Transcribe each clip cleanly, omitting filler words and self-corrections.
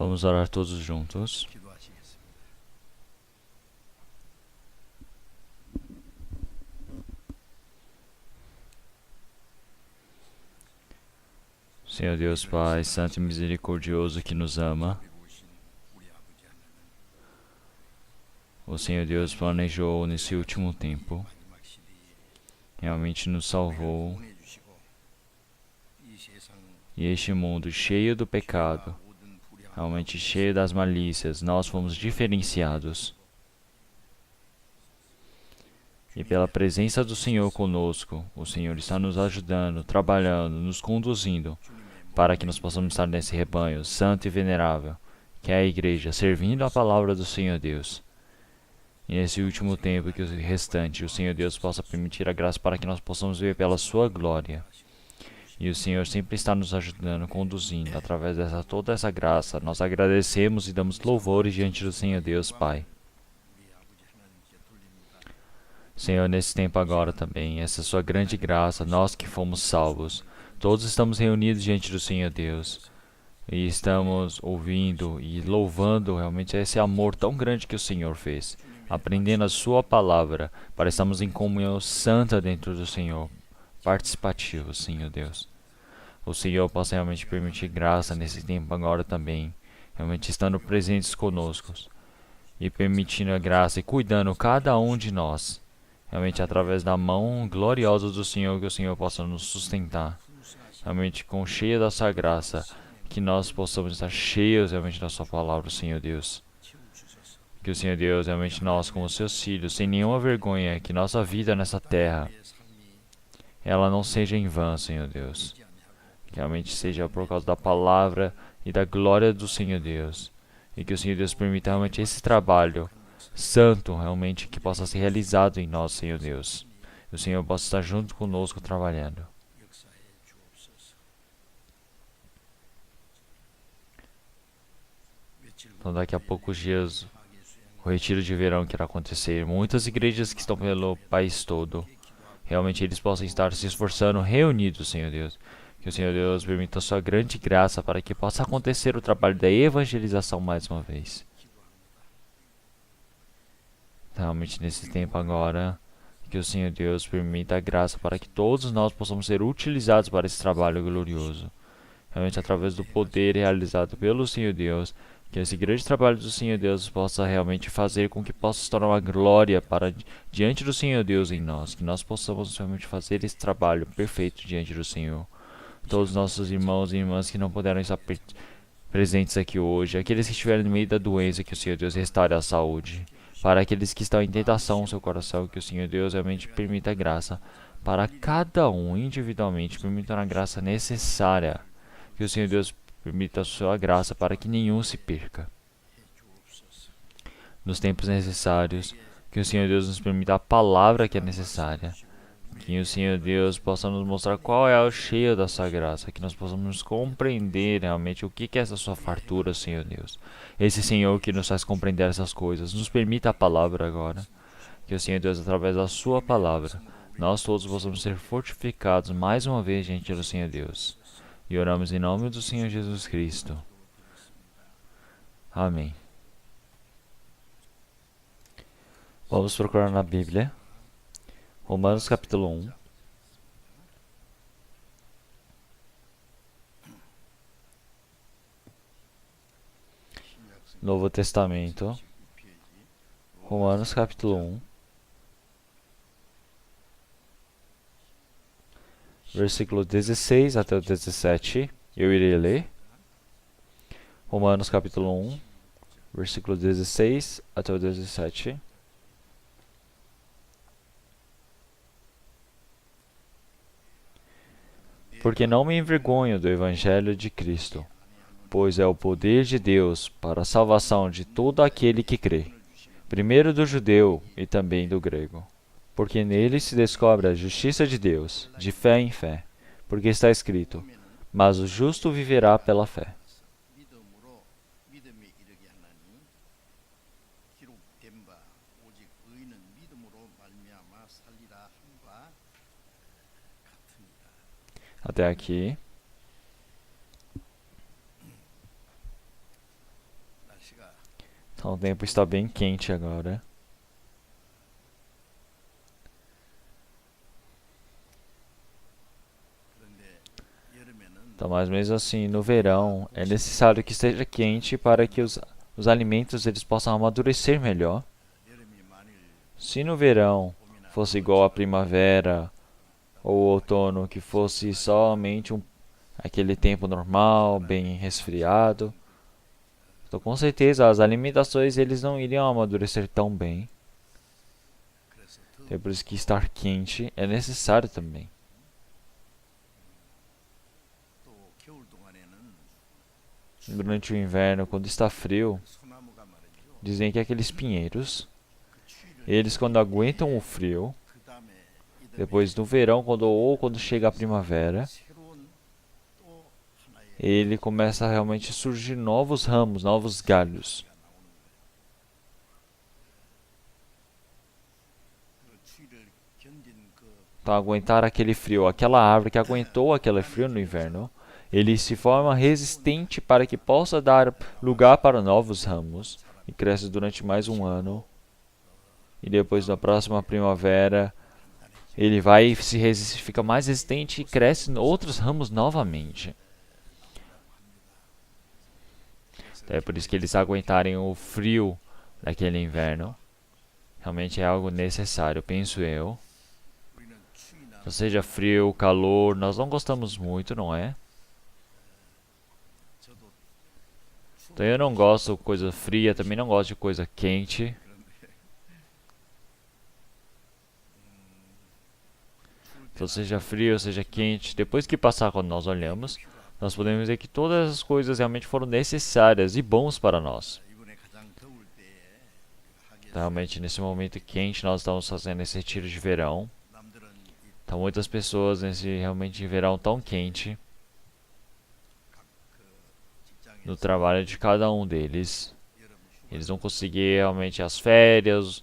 Vamos orar todos juntos. Senhor Deus Pai, Santo e Misericordioso que nos ama, o Senhor Deus planejou nesse último tempo, realmente nos salvou, e este mundo cheio do pecado, realmente cheio das malícias, nós fomos diferenciados. E pela presença do Senhor conosco, o Senhor está nos ajudando, trabalhando, nos conduzindo, para que nós possamos estar nesse rebanho santo e venerável, que é a igreja, servindo a palavra do Senhor Deus. E nesse último tempo que o restante, o Senhor Deus possa permitir a graça para que nós possamos viver pela sua glória. E o Senhor sempre está nos ajudando, conduzindo, através dessa toda essa graça. Nós agradecemos e damos louvores diante do Senhor Deus, Pai. Senhor, nesse tempo agora também, essa sua grande graça, nós que fomos salvos, todos estamos reunidos diante do Senhor Deus e estamos ouvindo e louvando realmente esse amor tão grande que o Senhor fez, aprendendo a sua palavra, para estarmos em comunhão santa dentro do Senhor, participativos, Senhor Deus. O Senhor possa realmente permitir graça nesse tempo agora também, realmente estando presentes conosco e permitindo a graça e cuidando cada um de nós. Realmente através da mão gloriosa do Senhor, que o Senhor possa nos sustentar. Realmente com cheia da sua graça, que nós possamos estar cheios realmente da sua palavra, Senhor Deus. Que o Senhor Deus, realmente nós como seus filhos, sem nenhuma vergonha, que nossa vida nessa terra, ela não seja em vão, Senhor Deus. Que realmente seja por causa da palavra e da glória do Senhor Deus. E que o Senhor Deus permita realmente esse trabalho santo, realmente, que possa ser realizado em nós, Senhor Deus. E o Senhor possa estar junto conosco trabalhando. Então, daqui a poucos dias, o retiro de verão que irá acontecer. Muitas igrejas que estão pelo país todo, realmente eles possam estar se esforçando, reunidos, Senhor Deus. Que o Senhor Deus permita a sua grande graça para que possa acontecer o trabalho da evangelização mais uma vez. Realmente nesse tempo agora, que o Senhor Deus permita a graça para que todos nós possamos ser utilizados para esse trabalho glorioso. Realmente através do poder realizado pelo Senhor Deus, que esse grande trabalho do Senhor Deus possa realmente fazer com que possa se tornar uma glória para diante do Senhor Deus em nós, que nós possamos realmente fazer esse trabalho perfeito diante do Senhor. Todos os nossos irmãos e irmãs que não puderam estar presentes aqui hoje, aqueles que estiverem no meio da doença, que o Senhor Deus restaure a saúde. Para aqueles que estão em tentação no seu coração, que o Senhor Deus realmente permita a graça para cada um individualmente, permita a graça necessária, que o Senhor Deus permita a sua graça para que nenhum se perca. Nos tempos necessários, que o Senhor Deus nos permita a palavra que é necessária, que o Senhor Deus possa nos mostrar qual é o cheio da sua graça, que nós possamos compreender realmente o que é essa sua fartura, Senhor Deus. Esse Senhor que nos faz compreender essas coisas, nos permita a palavra agora, que o Senhor Deus, através da sua palavra, nós todos possamos ser fortificados mais uma vez diante do Senhor Deus. E oramos em nome do Senhor Jesus Cristo. Amém. Vamos procurar na Bíblia. Romanos capítulo 1. Novo Testamento. Romanos capítulo 1. Versículo 16 até o 17. Eu irei ler. Romanos capítulo 1. Versículo 16 até o 17. Porque não me envergonho do Evangelho de Cristo, pois é o poder de Deus para a salvação de todo aquele que crê, primeiro do judeu e também do grego. Porque nele se descobre a justiça de Deus, de fé em fé, porque está escrito: mas o justo viverá pela fé. Até aqui. O tempo está bem quente agora. Então, mas mesmo assim, no verão, é necessário que esteja quente para que os alimentos eles possam amadurecer melhor. Se no verão fosse igual à primavera ou outono, que fosse somente aquele tempo normal, bem resfriado, então com certeza as alimentações eles não iriam amadurecer tão bem. É por isso que estar quente é necessário também. Durante o inverno, quando está frio, dizem que aqueles pinheiros, eles quando aguentam o frio, depois no verão, quando chega a primavera, ele começa a realmente surgir novos ramos, novos galhos. Então aguentar aquele frio, aquela árvore que aguentou aquele frio no inverno, ele se forma resistente para que possa dar lugar para novos ramos e cresce durante mais um ano. E depois na próxima primavera, ele vai fica mais resistente e cresce outros ramos novamente. Então é por isso que eles aguentarem o frio daquele inverno. Realmente é algo necessário, penso eu. Ou seja, frio, calor, nós não gostamos muito, não é? Então eu não gosto de coisa fria, também não gosto de coisa quente. Então seja frio, seja quente, depois que passar quando nós olhamos, nós podemos dizer que todas as coisas realmente foram necessárias e bons para nós. Então, realmente nesse momento quente nós estamos fazendo esse retiro de verão. Então muitas pessoas nesse realmente verão tão quente, no trabalho de cada um deles, eles vão conseguir realmente as férias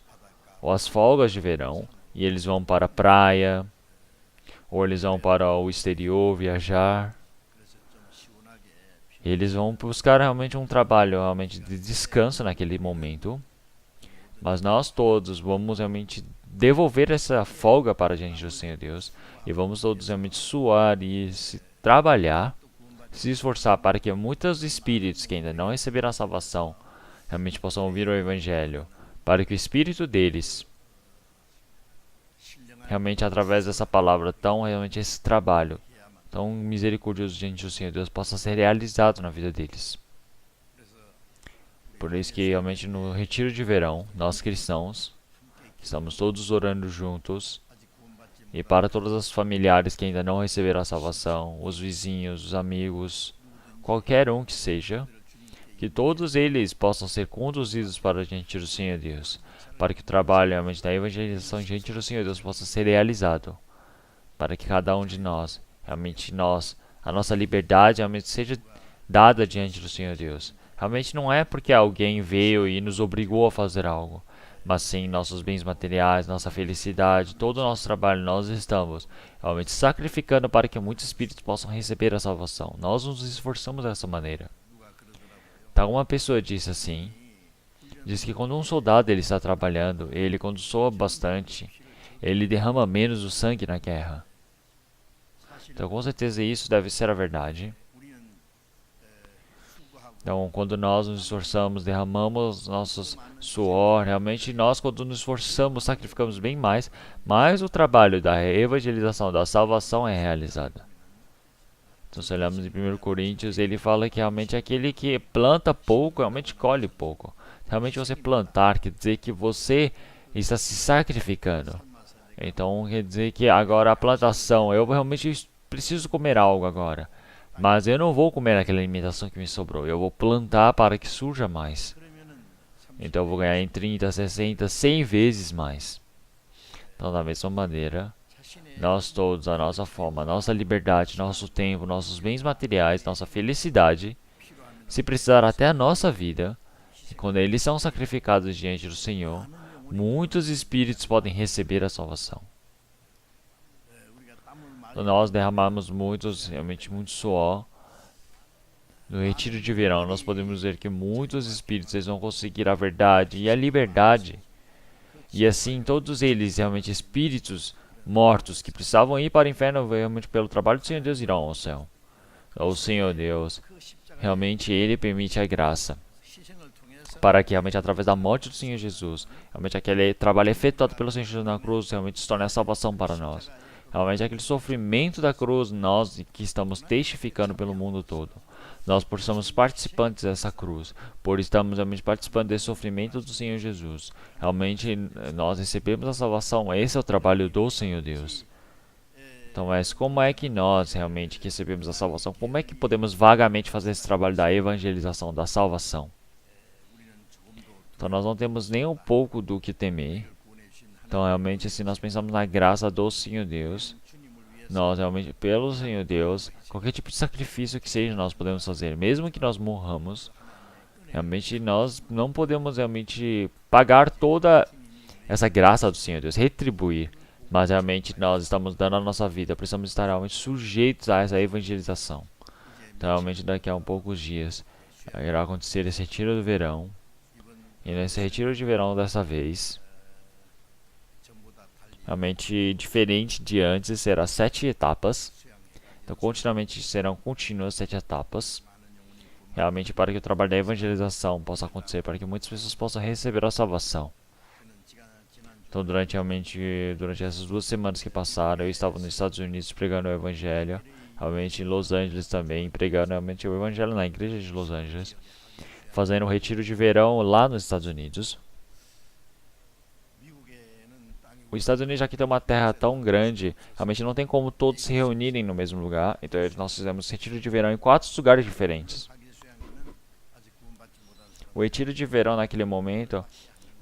ou as folgas de verão e eles vão para a praia ou eles vão para o exterior viajar. E eles vão buscar realmente um trabalho realmente de descanso naquele momento. Mas nós todos vamos realmente devolver essa folga para diante do Senhor Deus e vamos todos realmente suar e se trabalhar, se esforçar para que muitos espíritos que ainda não receberam a salvação realmente possam ouvir o Evangelho, para que o espírito deles realmente através dessa palavra tão realmente esse trabalho tão misericordioso diante do Senhor Deus possa ser realizado na vida deles. Por isso que realmente no retiro de verão, nós cristãos estamos todos orando juntos. E para todos os familiares que ainda não receberam a salvação, os vizinhos, os amigos, qualquer um que seja, que todos eles possam ser conduzidos para diante do Senhor Deus, para que o trabalho realmente da evangelização diante do Senhor Deus possa ser realizado, para que cada um de nós, realmente a nossa liberdade realmente seja dada diante do Senhor Deus. Realmente não é porque alguém veio e nos obrigou a fazer algo, mas sim nossos bens materiais, nossa felicidade, todo o nosso trabalho, nós estamos realmente sacrificando para que muitos espíritos possam receber a salvação. Nós nos esforçamos dessa maneira. Então uma pessoa disse assim, diz que quando um soldado ele está trabalhando, ele quando soa bastante, ele derrama menos o sangue na guerra. Então com certeza isso deve ser a verdade. Então, quando nós nos esforçamos, derramamos nosso suor, realmente nós, quando nos esforçamos, sacrificamos bem mais, mas o trabalho da evangelização, da salvação é realizado. Então, se olhamos em 1 Coríntios, ele fala que realmente aquele que planta pouco, realmente colhe pouco. Realmente você plantar, quer dizer que você está se sacrificando. Então, quer dizer que agora a plantação, eu realmente preciso comer algo agora. Mas eu não vou comer aquela alimentação que me sobrou. Eu vou plantar para que surja mais. Então eu vou ganhar em 30, 60, 100 vezes mais. Então da mesma maneira, nós todos, a nossa forma, a nossa liberdade, nosso tempo, nossos bens materiais, nossa felicidade, se precisar até a nossa vida, e quando eles são sacrificados diante do Senhor, muitos espíritos podem receber a salvação. Nós derramamos realmente muito suor No retiro de verão, nós podemos ver que muitos espíritos eles vão conseguir a verdade e a liberdade. E assim, todos eles, realmente espíritos mortos que precisavam ir para o inferno, realmente pelo trabalho do Senhor Deus, irão ao céu. O Senhor Deus, realmente Ele permite a graça para que realmente através da morte do Senhor Jesus, realmente aquele trabalho efetuado pelo Senhor Jesus na cruz, realmente se torne a salvação para nós. Realmente aquele sofrimento da cruz, nós que estamos testificando pelo mundo todo. Nós, por sermos participantes dessa cruz, por estarmos realmente participando desse sofrimento do Senhor Jesus, realmente nós recebemos a salvação. Esse é o trabalho do Senhor Deus. Então, mas como é que nós realmente que recebemos a salvação, como é que podemos vagamente fazer esse trabalho da evangelização, da salvação? Então, nós não temos nem um pouco do que temer. Então, realmente, se nós pensamos na graça do Senhor Deus, nós realmente, pelo Senhor Deus, qualquer tipo de sacrifício que seja, nós podemos fazer, mesmo que nós morramos. Realmente, nós não podemos realmente pagar toda essa graça do Senhor Deus, retribuir. Mas realmente nós estamos dando a nossa vida, precisamos estar realmente sujeitos a essa evangelização. Então, realmente, daqui a poucos dias irá acontecer esse retiro do verão. E nesse retiro de verão dessa vez, realmente diferente de antes, será 7 etapas. Então, continuamente serão contínuas 7 etapas. Realmente para que o trabalho da evangelização possa acontecer, para que muitas pessoas possam receber a salvação. Então, durante essas 2 semanas que passaram, eu estava nos Estados Unidos pregando o Evangelho, realmente em Los Angeles também, pregando realmente o Evangelho na igreja de Los Angeles, fazendo um retiro de verão lá nos Estados Unidos. Os Estados Unidos aqui tem uma terra tão grande, realmente não tem como todos se reunirem no mesmo lugar, então nós fizemos retiro de verão em 4 lugares diferentes. O retiro de verão naquele momento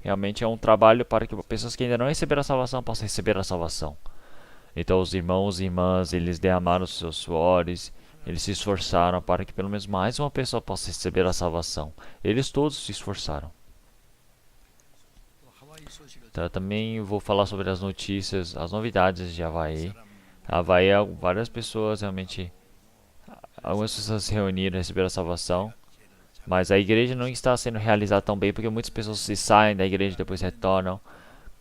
realmente é um trabalho para que pessoas que ainda não receberam a salvação possam receber a salvação. Então os irmãos e irmãs, eles derramaram os seus suores, eles se esforçaram para que pelo menos mais uma pessoa possa receber a salvação. Eles todos se esforçaram. Então, eu também vou falar sobre as notícias, as novidades de Havaí. Havaí, várias pessoas realmente, algumas pessoas se reuniram e receberam a salvação. Mas a igreja não está sendo realizada tão bem porque muitas pessoas se saem da igreja e depois retornam.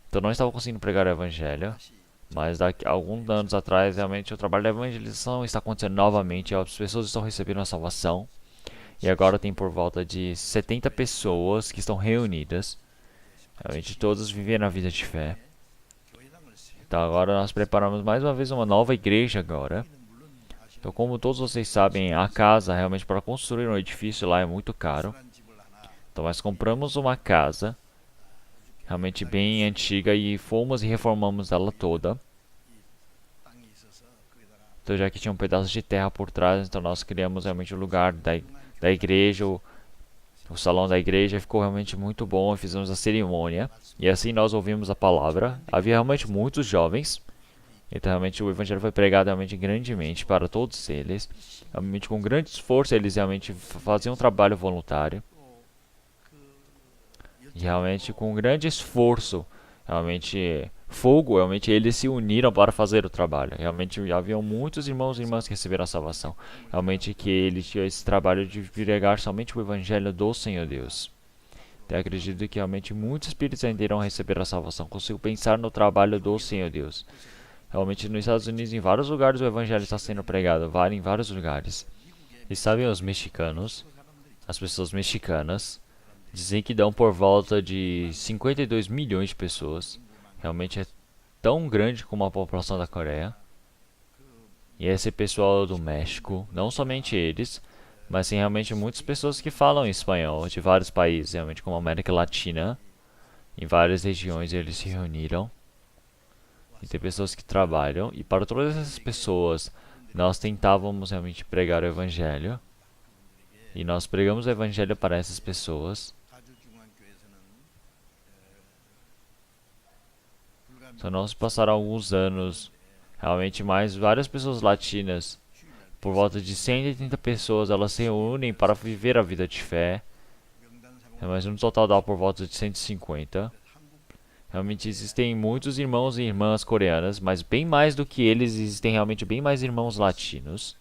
Então não estava conseguindo pregar o evangelho. Mas daqui a alguns anos atrás, realmente o trabalho da evangelização está acontecendo novamente. As pessoas estão recebendo a salvação. E agora tem por volta de 70 pessoas que estão reunidas. Realmente todas vivendo a vida de fé. Então agora nós preparamos mais uma vez uma nova igreja agora. Então, como todos vocês sabem, a casa realmente para construir um edifício lá é muito caro. Então nós compramos uma casa realmente bem antiga e fomos e reformamos ela toda. Então já que tinha um pedaço de terra por trás, então nós criamos realmente o lugar da igreja, o salão da igreja ficou realmente muito bom e fizemos a cerimônia. E assim nós ouvimos a palavra. Havia realmente muitos jovens. Então realmente o evangelho foi pregado realmente grandemente para todos eles. Realmente com grande esforço eles realmente faziam um trabalho voluntário. E realmente com grande esforço, realmente fogo, realmente eles se uniram para fazer o trabalho. Realmente haviam muitos irmãos e irmãs que receberam a salvação. Realmente que eles tinham esse trabalho de pregar somente o evangelho do Senhor Deus. Eu acredito que realmente muitos espíritos ainda irão receber a salvação. Consigo pensar no trabalho do Senhor Deus. Realmente nos Estados Unidos, em vários lugares o evangelho está sendo pregado, em vários lugares. E sabem os mexicanos, as pessoas mexicanas, dizem que dão por volta de 52 milhões de pessoas. Realmente é tão grande como a população da Coreia. E esse pessoal do México, não somente eles, mas sim realmente muitas pessoas que falam espanhol de vários países, realmente como a América Latina. Em várias regiões eles se reuniram. E tem pessoas que trabalham, e para todas essas pessoas, nós tentávamos realmente pregar o evangelho. E nós pregamos o evangelho para essas pessoas. Então nós passaram alguns anos, realmente mais várias pessoas latinas, por volta de 180 pessoas, elas se reúnem para viver a vida de fé. Mas no total dá por volta de 150. Realmente existem muitos irmãos e irmãs coreanas, mas bem mais do que eles, existem realmente bem mais irmãos latinos.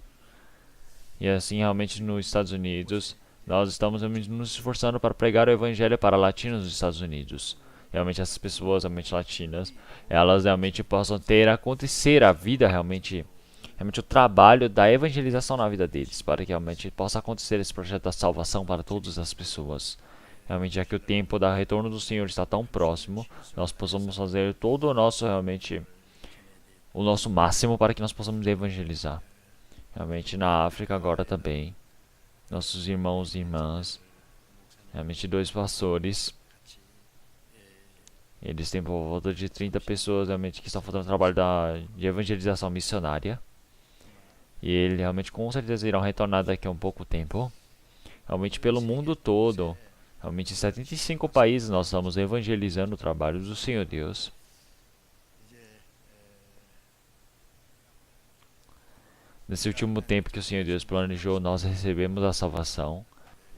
E assim, realmente, nos Estados Unidos, nós estamos realmente nos esforçando para pregar o evangelho para latinos nos Estados Unidos. Realmente, essas pessoas realmente latinas, elas realmente possam ter acontecer a vida realmente o trabalho da evangelização na vida deles, para que realmente possa acontecer esse projeto da salvação para todas as pessoas. Realmente, já que o tempo da retorno do Senhor está tão próximo, nós possamos fazer todo o nosso realmente o nosso máximo para que nós possamos evangelizar. Realmente na África agora também, nossos irmãos e irmãs, realmente dois pastores, eles têm por volta de 30 pessoas realmente que estão fazendo trabalho de evangelização missionária. E eles realmente com certeza irão retornar daqui a um pouco tempo. Realmente pelo mundo todo, realmente em 75 países nós estamos evangelizando o trabalho do Senhor Deus. Nesse último tempo que o Senhor Deus planejou, nós recebemos a salvação.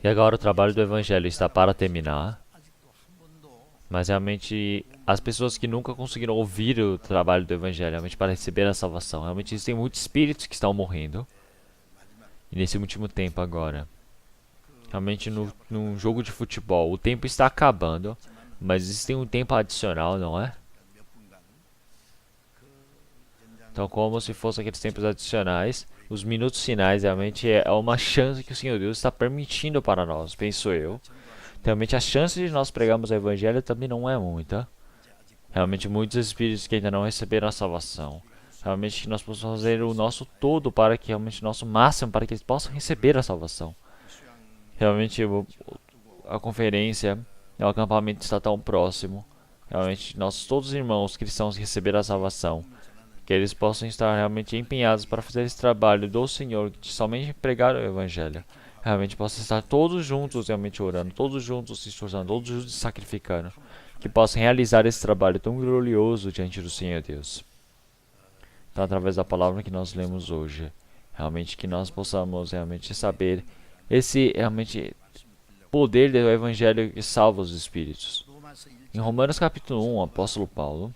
E agora o trabalho do Evangelho está para terminar. Mas realmente as pessoas que nunca conseguiram ouvir o trabalho do Evangelho, realmente para receber a salvação, realmente existem muitos espíritos que estão morrendo. E nesse último tempo agora, realmente num jogo de futebol, o tempo está acabando, mas existe um tempo adicional, não é? Então, como se fossem aqueles tempos adicionais, os minutos finais realmente é uma chance que o Senhor Deus está permitindo para nós, penso eu. Realmente a chance de nós pregarmos o Evangelho também não é muita. Realmente muitos espíritos que ainda não receberam a salvação. Realmente que nós possamos fazer o nosso todo para que realmente o nosso máximo para que eles possam receber a salvação. Realmente a conferência, o acampamento está tão próximo. Realmente nós todos os irmãos cristãos receberam a salvação. Que eles possam estar realmente empenhados para fazer esse trabalho do Senhor, de somente pregar o Evangelho. Realmente possam estar todos juntos realmente orando, todos juntos se esforçando, todos juntos se sacrificando. Que possam realizar esse trabalho tão glorioso diante do Senhor Deus. Então, através da palavra que nós lemos hoje, realmente que nós possamos realmente saber esse realmente poder do Evangelho que salva os espíritos. Em Romanos capítulo 1, o apóstolo Paulo,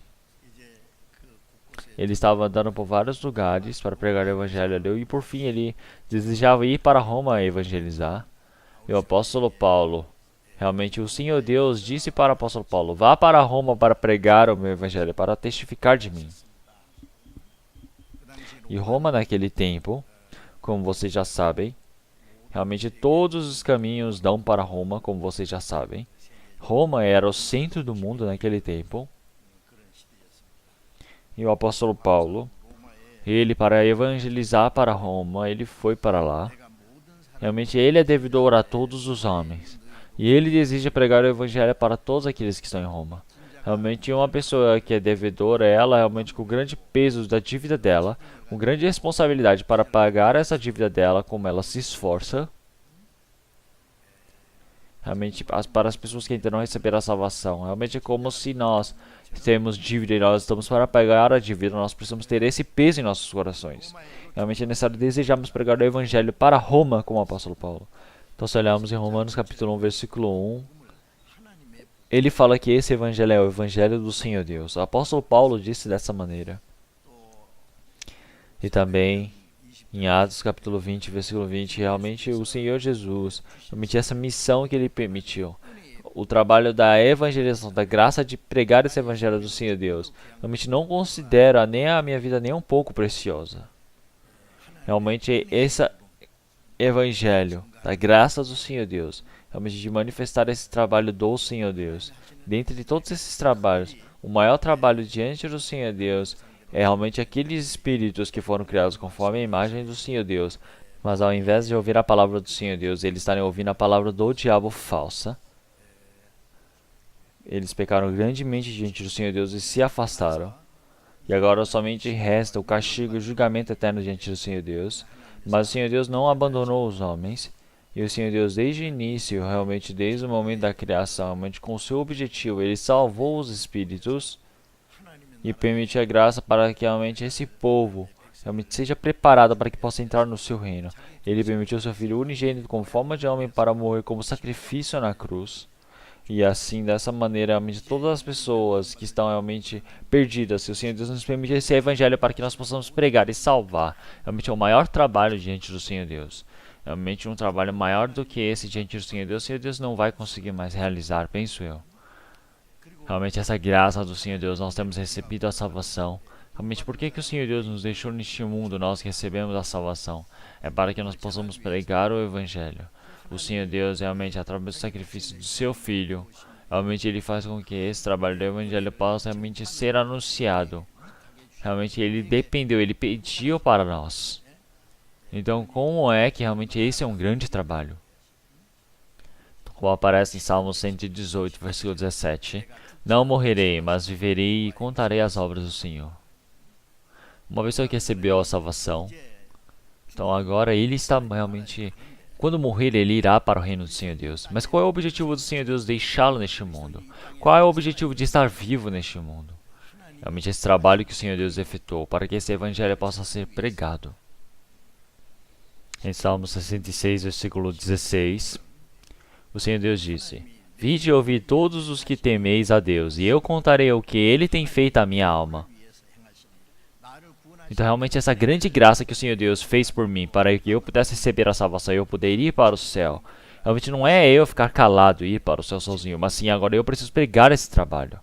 ele estava andando por vários lugares para pregar o evangelho ali, e por fim ele desejava ir para Roma evangelizar. E o apóstolo Paulo, realmente o Senhor Deus disse para o apóstolo Paulo: vá para Roma para pregar o meu evangelho, para testificar de mim. E Roma naquele tempo, como vocês já sabem, realmente todos os caminhos dão para Roma, como vocês já sabem. Roma era o centro do mundo naquele tempo. E o apóstolo Paulo, ele para evangelizar para Roma, ele foi para lá. Realmente ele é devedor a todos os homens. E ele deseja pregar o evangelho para todos aqueles que estão em Roma. Realmente uma pessoa que é devedora, ela realmente com o grande peso da dívida dela, com grande responsabilidade para pagar essa dívida dela, como ela se esforça. Realmente para as pessoas que ainda não receberam a salvação, realmente é como se nós temos dívida e nós estamos para pagar a dívida, nós precisamos ter esse peso em nossos corações. Realmente é necessário desejarmos pregar o evangelho para Roma, como o apóstolo Paulo. Então se olharmos em Romanos capítulo 1, versículo 1, ele fala que esse evangelho é o evangelho do Senhor Deus. O apóstolo Paulo disse dessa maneira. E também em Atos capítulo 20, versículo 20, realmente o Senhor Jesus, realmente essa missão que ele permitiu, o trabalho da evangelização, da graça de pregar esse evangelho do Senhor Deus, realmente não considera nem a minha vida nem um pouco preciosa. Realmente esse evangelho da graça do Senhor Deus, realmente de manifestar esse trabalho do Senhor Deus, dentre de todos esses trabalhos, o maior trabalho diante do Senhor Deus é realmente aqueles espíritos que foram criados conforme a imagem do Senhor Deus, mas ao invés de ouvir a palavra do Senhor Deus, eles estarem ouvindo a palavra do diabo falsa. Eles pecaram grandemente diante do Senhor Deus e se afastaram. E agora somente resta o castigo e o julgamento eterno diante do Senhor Deus. Mas o Senhor Deus não abandonou os homens. E o Senhor Deus, desde o início, realmente desde o momento da criação, realmente com o seu objetivo, ele salvou os espíritos e permitiu a graça para que realmente esse povo realmente seja preparado para que possa entrar no seu reino. Ele permitiu seu Filho unigênito com forma de homem para morrer como sacrifício na cruz. E assim, dessa maneira, realmente, todas as pessoas que estão realmente perdidas, se o Senhor Deus nos permite esse evangelho para que nós possamos pregar e salvar, realmente é o maior trabalho diante do Senhor Deus. Realmente um trabalho maior do que esse diante do Senhor Deus, o Senhor Deus não vai conseguir mais realizar, penso eu. Realmente essa graça do Senhor Deus, nós temos recebido a salvação. Realmente, por que o Senhor Deus nos deixou neste mundo, nós recebemos a salvação? É para que nós possamos pregar o Evangelho. O Senhor Deus, realmente, através do sacrifício do seu Filho, realmente Ele faz com que esse trabalho do Evangelho possa realmente ser anunciado. Realmente Ele dependeu, Ele pediu para nós. Então, como é que realmente esse é um grande trabalho? Como aparece em Salmo 118, versículo 17. Não morrerei, mas viverei e contarei as obras do Senhor. Uma pessoa que recebeu a salvação, então agora ele está realmente... Quando morrer, ele irá para o reino do Senhor Deus. Mas qual é o objetivo do Senhor Deus deixá-lo neste mundo? Qual é o objetivo de estar vivo neste mundo? Realmente esse trabalho que o Senhor Deus efetuou para que esse evangelho possa ser pregado. Em Salmo 66, versículo 16, o Senhor Deus disse: Vinde e ouvi todos os que temeis a Deus, e eu contarei o que Ele tem feito à minha alma. Então realmente essa grande graça que o Senhor Deus fez por mim, para que eu pudesse receber a salvação e eu poder ir para o céu, realmente não é eu ficar calado e ir para o céu sozinho, mas sim agora eu preciso pregar esse trabalho.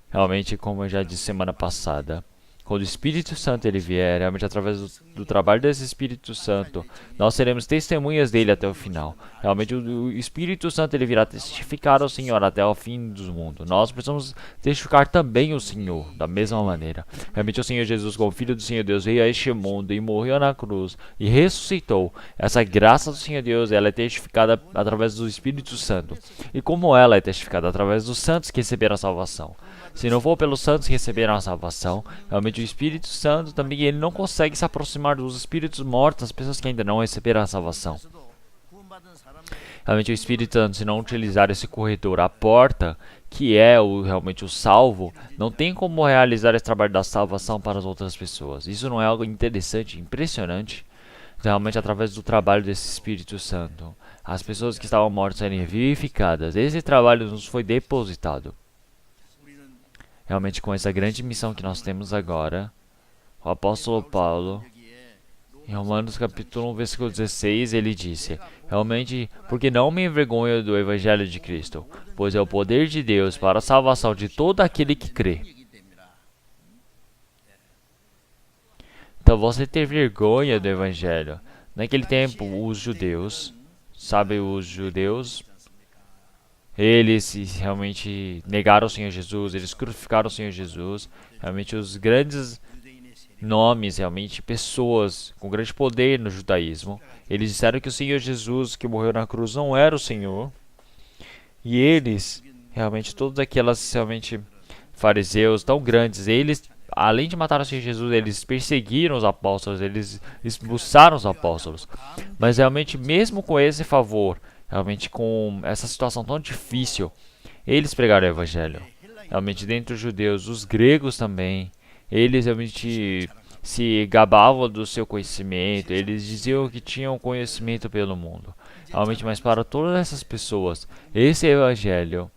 Realmente, como eu já disse semana passada, quando o Espírito Santo ele vier, realmente através do trabalho desse Espírito Santo, nós seremos testemunhas dele até o final. Realmente o Espírito Santo ele virá testificar ao Senhor até o fim do mundo. Nós precisamos testificar também o Senhor, da mesma maneira. Realmente o Senhor Jesus, como Filho do Senhor Deus, veio a este mundo e morreu na cruz e ressuscitou. Essa graça do Senhor Deus, ela é testificada através do Espírito Santo. E como ela é testificada? Através dos santos que receberam a salvação. Se não for pelos santos que receberam a salvação, realmente o Espírito Santo também ele não consegue se aproximar dos espíritos mortos, das pessoas que ainda não receberam a salvação. Realmente o Espírito Santo, se não utilizar esse corredor, a porta, que é realmente o salvo, não tem como realizar esse trabalho da salvação para as outras pessoas. Isso não é algo interessante, impressionante? Então, realmente através do trabalho desse Espírito Santo, as pessoas que estavam mortas serem vivificadas. Esse trabalho nos foi depositado. Realmente com essa grande missão que nós temos agora, o apóstolo Paulo, em Romanos capítulo 1, versículo 16, ele disse: Realmente, porque não me envergonho do Evangelho de Cristo, pois é o poder de Deus para a salvação de todo aquele que crê. Então você ter vergonha do Evangelho. Naquele tempo, os judeus, eles realmente negaram o Senhor Jesus, eles crucificaram o Senhor Jesus. Realmente os grandes nomes, realmente pessoas com grande poder no judaísmo, eles disseram que o Senhor Jesus que morreu na cruz não era o Senhor. E eles, realmente todos aqueles realmente fariseus tão grandes, eles, além de matar o Senhor Jesus, eles perseguiram os apóstolos, eles expulsaram os apóstolos. Mas realmente mesmo com esse favor, realmente com essa situação tão difícil, eles pregaram o Evangelho. Realmente dentre os judeus, os gregos também, eles realmente se gabavam do seu conhecimento, eles diziam que tinham conhecimento pelo mundo. Realmente, mas para todas essas pessoas, esse Evangelho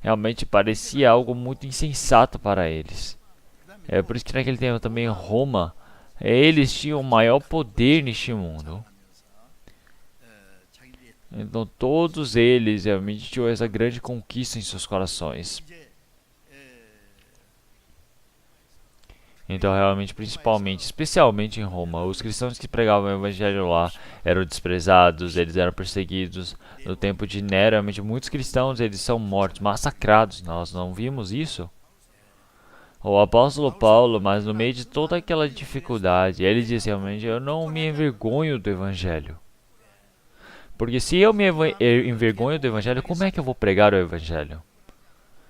realmente parecia algo muito insensato para eles. É por isso que naquele tempo também em Roma, eles tinham o maior poder neste mundo. Então todos eles realmente tinham essa grande conquista em seus corações. Então realmente, principalmente, especialmente em Roma, os cristãos que pregavam o evangelho lá eram desprezados, eles eram perseguidos. No tempo de Nero, realmente muitos cristãos eles são mortos, massacrados. Nós não vimos isso? O apóstolo Paulo, mas no meio de toda aquela dificuldade, ele disse realmente: eu não me envergonho do evangelho. Porque se eu me envergonho do Evangelho, como é que eu vou pregar o Evangelho?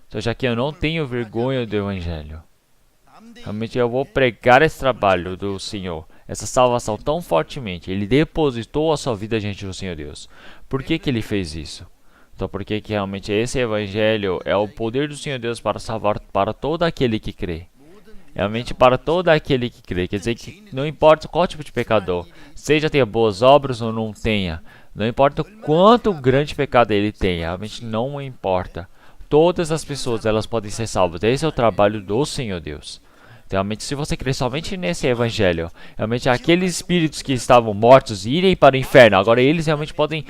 Então, já que eu não tenho vergonha do Evangelho, realmente eu vou pregar esse trabalho do Senhor, essa salvação tão fortemente. Ele depositou a sua vida diante do Senhor Deus. Por que que ele fez isso? Então, porque que realmente esse Evangelho é o poder do Senhor Deus para salvar para todo aquele que crê. realmente para todo aquele que crê. Quer dizer que não importa qual tipo de pecador, seja tenha boas obras ou não tenha, não importa o quanto grande pecado ele tenha, realmente não importa. Todas as pessoas elas podem ser salvas. Esse é o trabalho do Senhor Deus. Realmente, se você crer somente nesse evangelho, realmente aqueles espíritos que estavam mortos irem para o inferno, agora eles realmente podem,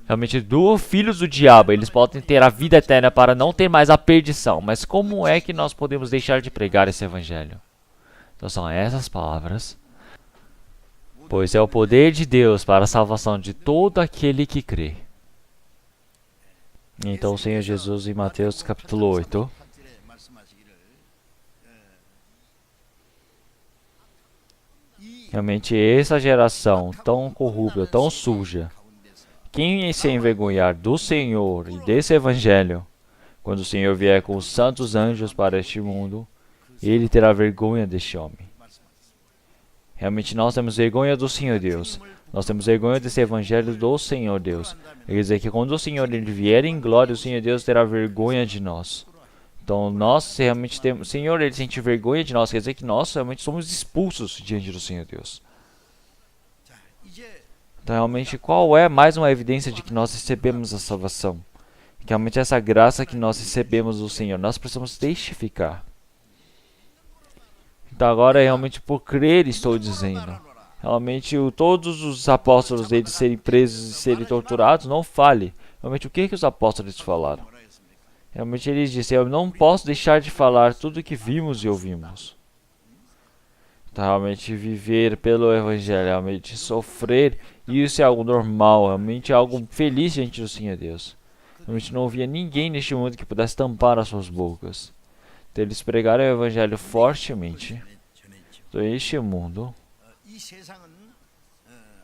realmente do filhos do diabo, eles podem ter a vida eterna para não ter mais a perdição. Mas como é que nós podemos deixar de pregar esse evangelho? Então são essas palavras. Pois é o poder de Deus para a salvação de todo aquele que crê. Então o Senhor Jesus em Mateus capítulo 8, realmente essa geração tão corrupta, tão suja, quem se envergonhar do Senhor e desse evangelho, quando o Senhor vier com os santos anjos para este mundo, ele terá vergonha deste homem. Realmente nós temos vergonha do Senhor Deus. Nós temos vergonha desse evangelho do Senhor Deus. Quer dizer que quando o Senhor ele vier em glória, o Senhor Deus terá vergonha de nós. Então nós realmente temos... O Senhor ele sente vergonha de nós. Quer dizer que nós realmente somos expulsos diante do Senhor Deus. Então realmente qual é mais uma evidência de que nós recebemos a salvação? Que realmente essa graça que nós recebemos do Senhor, nós precisamos testificar. Então agora realmente por crer estou dizendo. Realmente todos os apóstolos deles serem presos e serem torturados, não fale. Realmente o que os apóstolos falaram? Realmente eles disseram, eu não posso deixar de falar tudo o que vimos e ouvimos. Então realmente viver pelo evangelho, realmente sofrer, isso é algo normal, realmente é algo feliz diante do Senhor Deus. Realmente não havia ninguém neste mundo que pudesse tampar as suas bocas. Então eles pregaram o evangelho fortemente. Então este mundo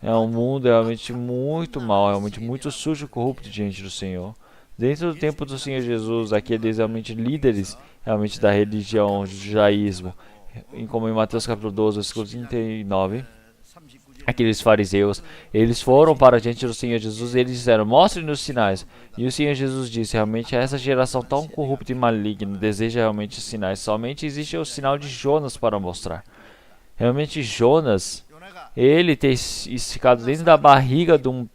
é um mundo realmente muito mau, realmente muito sujo e corrupto diante do Senhor. Dentro do tempo do Senhor Jesus, aqueles realmente líderes realmente da religião, do judaísmo, como em Mateus capítulo 12, versículo 39, aqueles fariseus, eles foram para diante do Senhor Jesus e eles disseram, mostre-nos sinais. E o Senhor Jesus disse, realmente essa geração tão corrupta e maligna deseja realmente sinais. Somente existe o sinal de Jonas para mostrar. Realmente Jonas, ele ter ficado dentro da barriga de um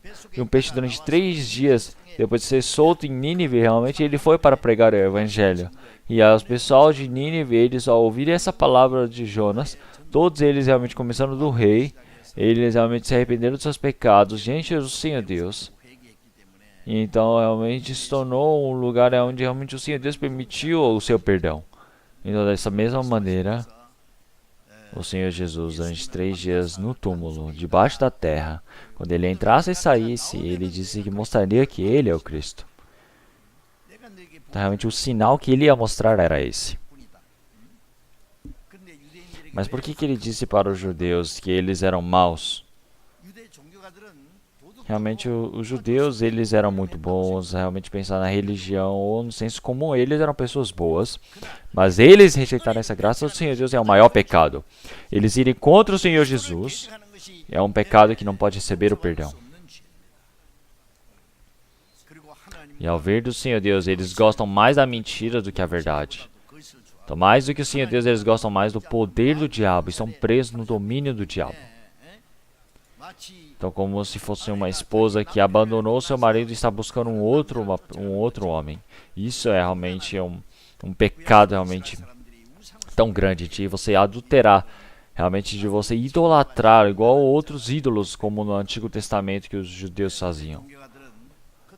peixe durante 3 dias, depois de ser solto em Nínive, realmente ele foi para pregar o evangelho. E os pessoal de Nínive, eles ao ouvirem essa palavra de Jonas, todos eles realmente começando do rei, eles realmente se arrependeram dos seus pecados diante do Senhor Deus. E então realmente se tornou um lugar onde realmente o Senhor Deus permitiu o seu perdão. Então dessa mesma maneira, o Senhor Jesus, durante 3 dias no túmulo, debaixo da terra, quando ele entrasse e saísse, ele disse que mostraria que ele é o Cristo. Então, realmente o sinal que ele ia mostrar era esse. Mas por que ele disse para os judeus que eles eram maus? Realmente os judeus eles eram muito bons, realmente pensar na religião ou no senso comum, eles eram pessoas boas, mas eles rejeitaram essa graça do Senhor Deus é o maior pecado. Eles irem contra o Senhor Jesus é um pecado que não pode receber o perdão. E ao ver do Senhor Deus, eles gostam mais da mentira do que a verdade. Então, mais do que o Senhor Deus, eles gostam mais do poder do diabo e são presos no domínio do diabo. Então, como se fosse uma esposa que abandonou seu marido e está buscando um outro homem. Isso é realmente um pecado realmente tão grande de você adulterar, realmente de você idolatrar igual outros ídolos, como no Antigo Testamento que os judeus faziam.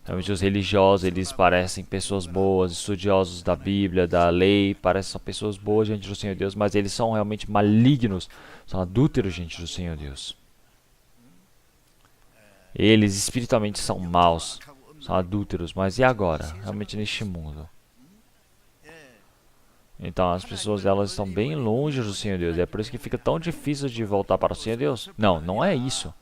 Realmente os religiosos, eles parecem pessoas boas, estudiosos da Bíblia, da lei, parecem pessoas boas diante do Senhor Deus, mas eles são realmente malignos, são adúlteros diante do Senhor Deus. Eles espiritualmente são maus, são adúlteros, mas e agora? Realmente neste mundo. Então as pessoas elas estão bem longe do Senhor Deus. É por isso que fica tão difícil de voltar para o Senhor Deus. Não, não é isso.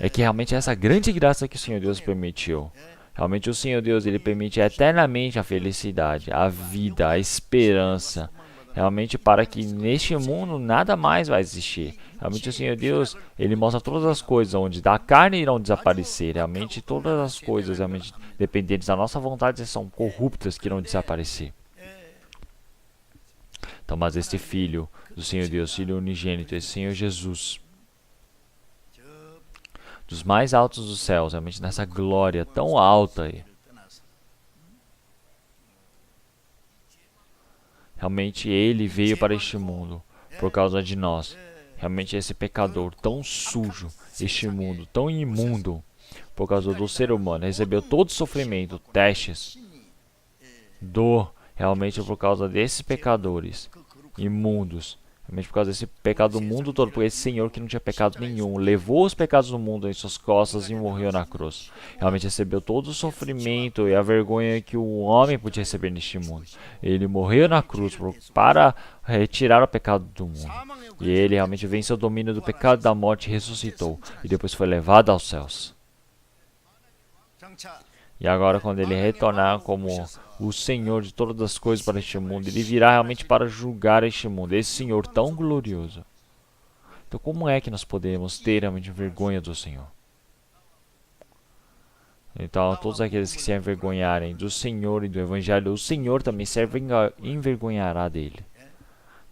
É que realmente essa grande graça que o Senhor Deus permitiu. Realmente o Senhor Deus ele permite eternamente a felicidade, a vida, a esperança. Realmente para que neste mundo nada mais vai existir. Realmente o Senhor Deus, ele mostra todas as coisas onde da carne irão desaparecer. Realmente todas as coisas realmente dependentes da nossa vontade são corruptas que irão desaparecer. Então, mas este Filho do Senhor Deus, Filho unigênito, esse Senhor Jesus, dos mais altos dos céus, realmente nessa glória tão alta aí. Realmente Ele veio para este mundo por causa de nós. Realmente esse pecador tão sujo, este mundo tão imundo, por causa do ser humano, recebeu todo sofrimento, testes, dor, realmente por causa desses pecadores imundos. Realmente por causa desse pecado do mundo todo, por esse Senhor que não tinha pecado nenhum, levou os pecados do mundo em suas costas e morreu na cruz. Realmente recebeu todo o sofrimento e a vergonha que o homem podia receber neste mundo. Ele morreu na cruz para retirar o pecado do mundo. E ele realmente venceu o domínio do pecado e da morte e ressuscitou. E depois foi levado aos céus. E agora, quando ele retornar como o Senhor de todas as coisas para este mundo, ele virá realmente para julgar este mundo, esse Senhor tão glorioso. Então, como é que nós podemos ter realmente vergonha do Senhor? Então, todos aqueles que se envergonharem do Senhor e do Evangelho, o Senhor também se envergonhará dele.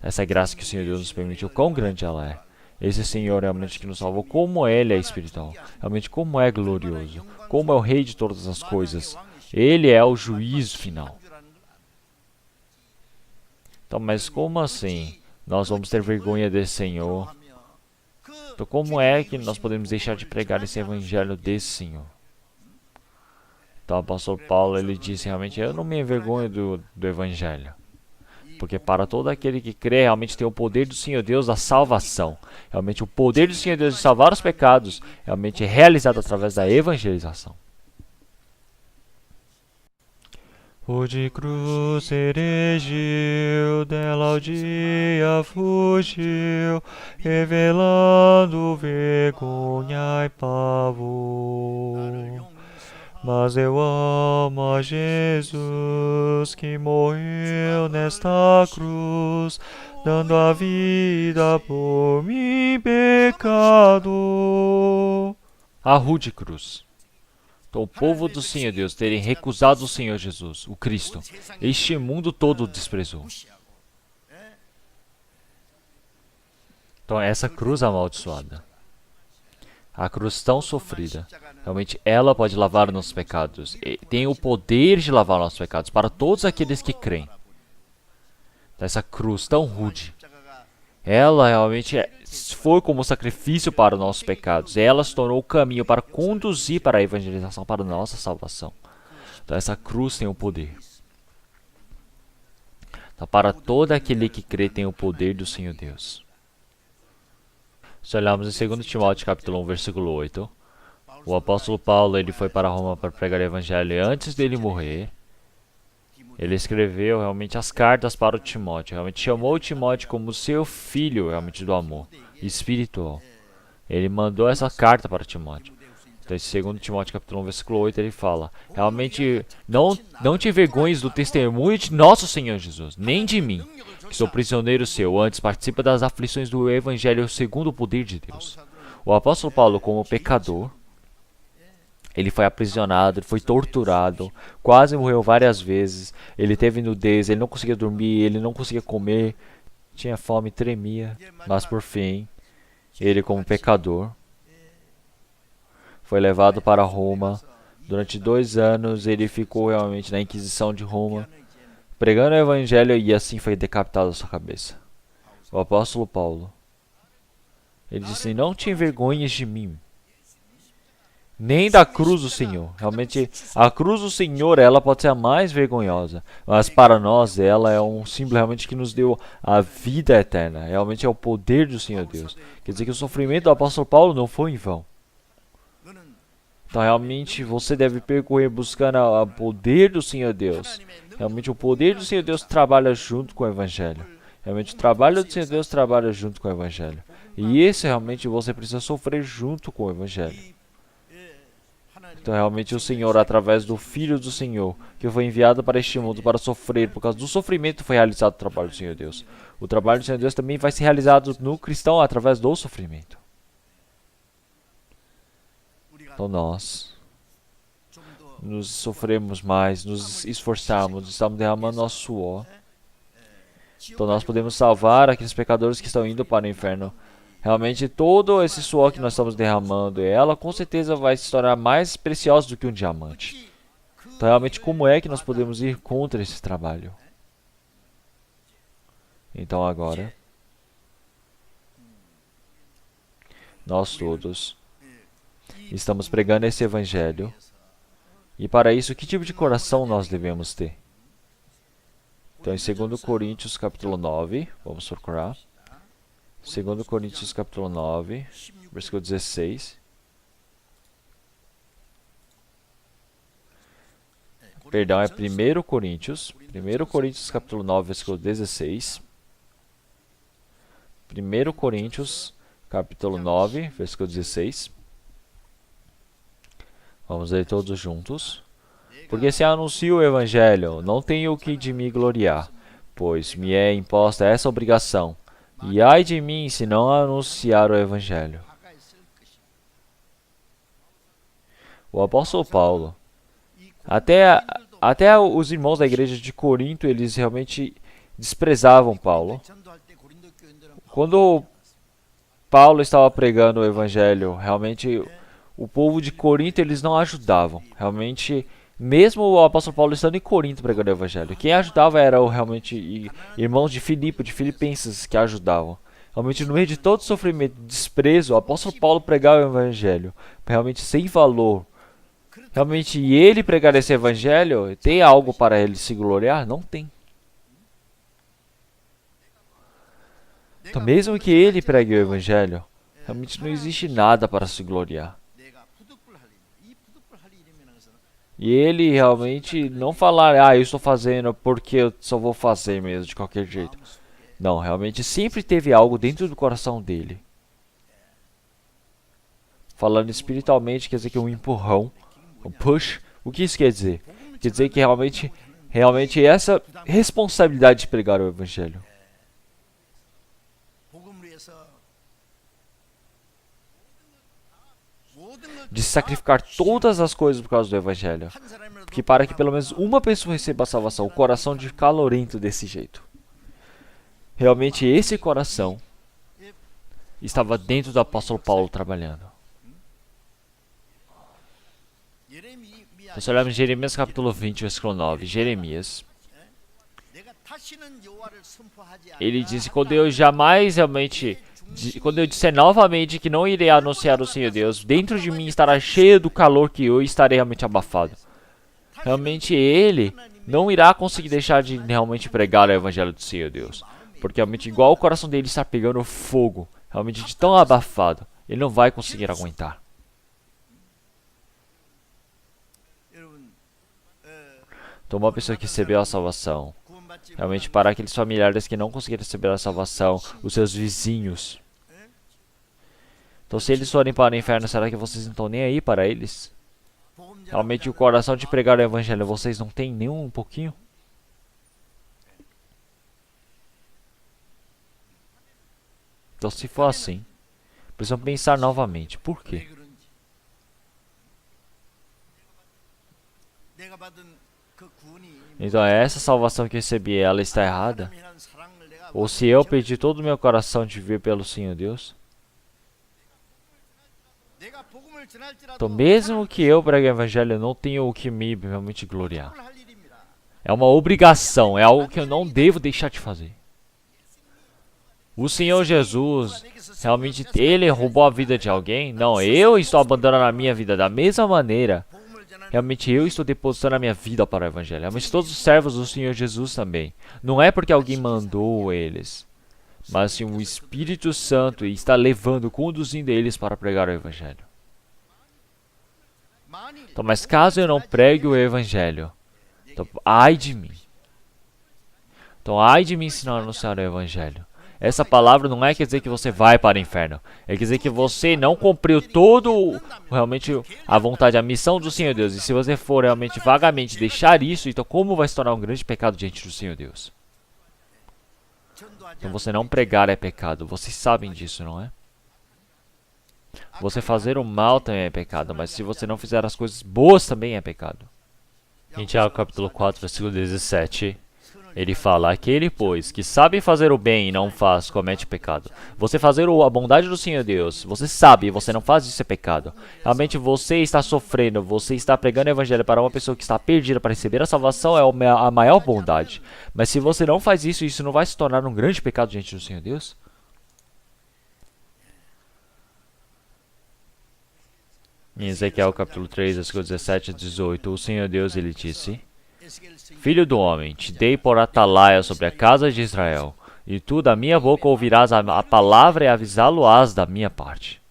Essa graça que o Senhor Deus nos permitiu, quão grande ela é. Esse Senhor realmente que nos salvou, como Ele é espiritual, realmente como é glorioso, como é o Rei de todas as coisas. Ele é o juízo final. Então, mas como assim nós vamos ter vergonha desse Senhor? Então, como é que nós podemos deixar de pregar esse Evangelho desse Senhor? Então, o apóstolo Paulo, ele disse realmente, eu não me envergonho do Evangelho. Porque para todo aquele que crê, realmente tem o poder do Senhor Deus da salvação. Realmente o poder do Senhor Deus de salvar os pecados, realmente é realizado através da evangelização. O de cruz erigiu, dela o dia fugiu, revelando vergonha e pavor. Mas eu amo a Jesus, que morreu nesta cruz, dando a vida por mim, pecador. A rude cruz. Então, o povo do Senhor Deus terem recusado o Senhor Jesus, o Cristo, este mundo todo o desprezou. Então, essa cruz amaldiçoada, a cruz tão sofrida, realmente ela pode lavar nossos pecados. E tem o poder de lavar nossos pecados para todos aqueles que creem. Essa cruz tão rude, ela realmente foi como sacrifício para os nossos pecados. Ela se tornou o caminho para conduzir para a evangelização, para a nossa salvação. Então essa cruz tem o poder. Então, para todo aquele que crê tem o poder do Senhor Deus. Se olharmos em 2 Timóteo capítulo 1, versículo 8, o apóstolo Paulo ele foi para Roma para pregar o evangelho e antes dele morrer, ele escreveu realmente as cartas para o Timóteo, realmente chamou o Timóteo como seu filho realmente do amor espiritual. Ele mandou essa carta para Timóteo. Então, em 2 Timóteo capítulo 1, versículo 8, ele fala, realmente não te envergonhes do testemunho de nosso Senhor Jesus, nem de mim, que sou prisioneiro seu, antes participa das aflições do evangelho segundo o poder de Deus. O apóstolo Paulo, como pecador, ele foi aprisionado, ele foi torturado, quase morreu várias vezes, ele teve nudez, ele não conseguia dormir, ele não conseguia comer, tinha fome, tremia, mas por fim, ele como pecador, foi levado para Roma. Durante 2 anos ele ficou realmente na Inquisição de Roma, pregando o evangelho e assim foi decapitado a sua cabeça. O apóstolo Paulo, ele disse, não te envergonhes de mim, nem da cruz do Senhor. Realmente, a cruz do Senhor, ela pode ser a mais vergonhosa, mas para nós, ela é um símbolo realmente que nos deu a vida eterna. Realmente é o poder do Senhor Deus. Quer dizer que o sofrimento do apóstolo Paulo não foi em vão. Então, realmente, você deve percorrer buscando o poder do Senhor Deus. Realmente, o poder do Senhor Deus trabalha junto com o Evangelho. Realmente, o trabalho do Senhor Deus trabalha junto com o Evangelho. E esse, realmente, você precisa sofrer junto com o Evangelho. Então, realmente, o Senhor, através do Filho do Senhor, que foi enviado para este mundo para sofrer, por causa do sofrimento, foi realizado o trabalho do Senhor Deus. O trabalho do Senhor Deus também vai ser realizado no cristão através do sofrimento. Então nós nos sofremos mais, nos esforçamos, estamos derramando nosso suor. Então nós podemos salvar aqueles pecadores que estão indo para o inferno. Realmente todo esse suor que nós estamos derramando, ela com certeza vai se tornar mais preciosa do que um diamante. Então realmente como é que nós podemos ir contra esse trabalho? Então agora, nós todos estamos pregando esse evangelho. E para isso, que tipo de coração nós devemos ter? Então em 2 Coríntios capítulo 9, vamos procurar. 2 Coríntios capítulo 9, versículo 16. Perdão, é 1 Coríntios. 1 Coríntios capítulo 9, versículo 16. 1 Coríntios capítulo 9, versículo 16. Vamos ler todos juntos. Porque se anuncio o evangelho, não tenho o que de me gloriar, pois me é imposta essa obrigação. E ai de mim se não anunciar o evangelho. O apóstolo Paulo, até os irmãos da igreja de Corinto, eles realmente desprezavam Paulo. Quando Paulo estava pregando o evangelho, realmente o povo de Corinto, eles não ajudavam. Realmente, mesmo o apóstolo Paulo estando em Corinto pregando o evangelho, quem ajudava era realmente irmãos de Filipe, de Filipenses que ajudavam. Realmente, no meio de todo sofrimento, desprezo, o apóstolo Paulo pregava o evangelho, realmente sem valor. Realmente, e ele pregar esse evangelho, tem algo para ele se gloriar? Não tem. Então, mesmo que ele pregue o evangelho, realmente não existe nada para se gloriar. E ele realmente não falar, eu estou fazendo porque eu só vou fazer mesmo, de qualquer jeito. Não, realmente sempre teve algo dentro do coração dele. Falando espiritualmente, quer dizer que um empurrão, um push. O que isso quer dizer? Quer dizer que realmente essa responsabilidade de pregar o evangelho. De sacrificar todas as coisas por causa do evangelho. Que para que pelo menos uma pessoa receba a salvação, o coração de calorento desse jeito. Realmente esse coração estava dentro do apóstolo Paulo trabalhando. Então, se olharmos em Jeremias capítulo 20, versículo 9, Jeremias, ele disse, quando eu disser novamente que não irei anunciar o Senhor Deus, dentro de mim estará cheio do calor que eu estarei realmente abafado. Realmente ele não irá conseguir deixar de realmente pregar o evangelho do Senhor Deus. Porque realmente igual o coração dele está pegando fogo, realmente de tão abafado, ele não vai conseguir aguentar. Então uma pessoa que recebeu a salvação, realmente para aqueles familiares que não conseguiram receber a salvação, os seus vizinhos. Então se eles forem para o inferno, será que vocês não estão nem aí para eles? Realmente o coração de pregar o evangelho, vocês não têm nem um pouquinho? Então se for assim, precisam pensar novamente. Por quê? Então essa salvação que eu recebi, ela está errada? Ou se eu perdi todo o meu coração de viver pelo Senhor Deus? Então mesmo que eu pregue o evangelho, eu não tenho o que me realmente gloriar. É uma obrigação, é algo que eu não devo deixar de fazer. O Senhor Jesus, realmente ele roubou a vida de alguém? Não, eu estou abandonando a minha vida da mesma maneira. Realmente eu estou depositando a minha vida para o evangelho. Realmente todos os servos do Senhor Jesus também. Não é porque alguém mandou eles, mas sim o Espírito Santo está levando, conduzindo eles para pregar o evangelho. Então, mas caso eu não pregue o evangelho, então, ai de mim. Então, ai de mim se não anunciar o evangelho. Essa palavra não é quer dizer que você vai para o inferno. É quer dizer que você não cumpriu todo realmente a vontade, a missão do Senhor Deus. E se você for realmente vagamente deixar isso, então como vai se tornar um grande pecado diante do Senhor Deus? Então você não pregar é pecado. Vocês sabem disso, não é? Você fazer o mal também é pecado. Mas se você não fizer as coisas boas também é pecado. Em Tiago capítulo 4, versículo 17. Ele fala, aquele, pois, que sabe fazer o bem e não faz, comete pecado. Você fazer a bondade do Senhor Deus, você sabe e você não faz, isso é pecado. Realmente você está sofrendo, você está pregando o evangelho para uma pessoa que está perdida para receber a salvação, é a maior bondade. Mas se você não faz isso, isso não vai se tornar um grande pecado diante do Senhor Deus? Em Ezequiel capítulo 3, versículos 17 a 18, o Senhor Deus, ele disse: Filho do homem, te dei por atalaia sobre a casa de Israel, e tu da minha boca ouvirás a palavra e avisá-lo-ás da minha parte.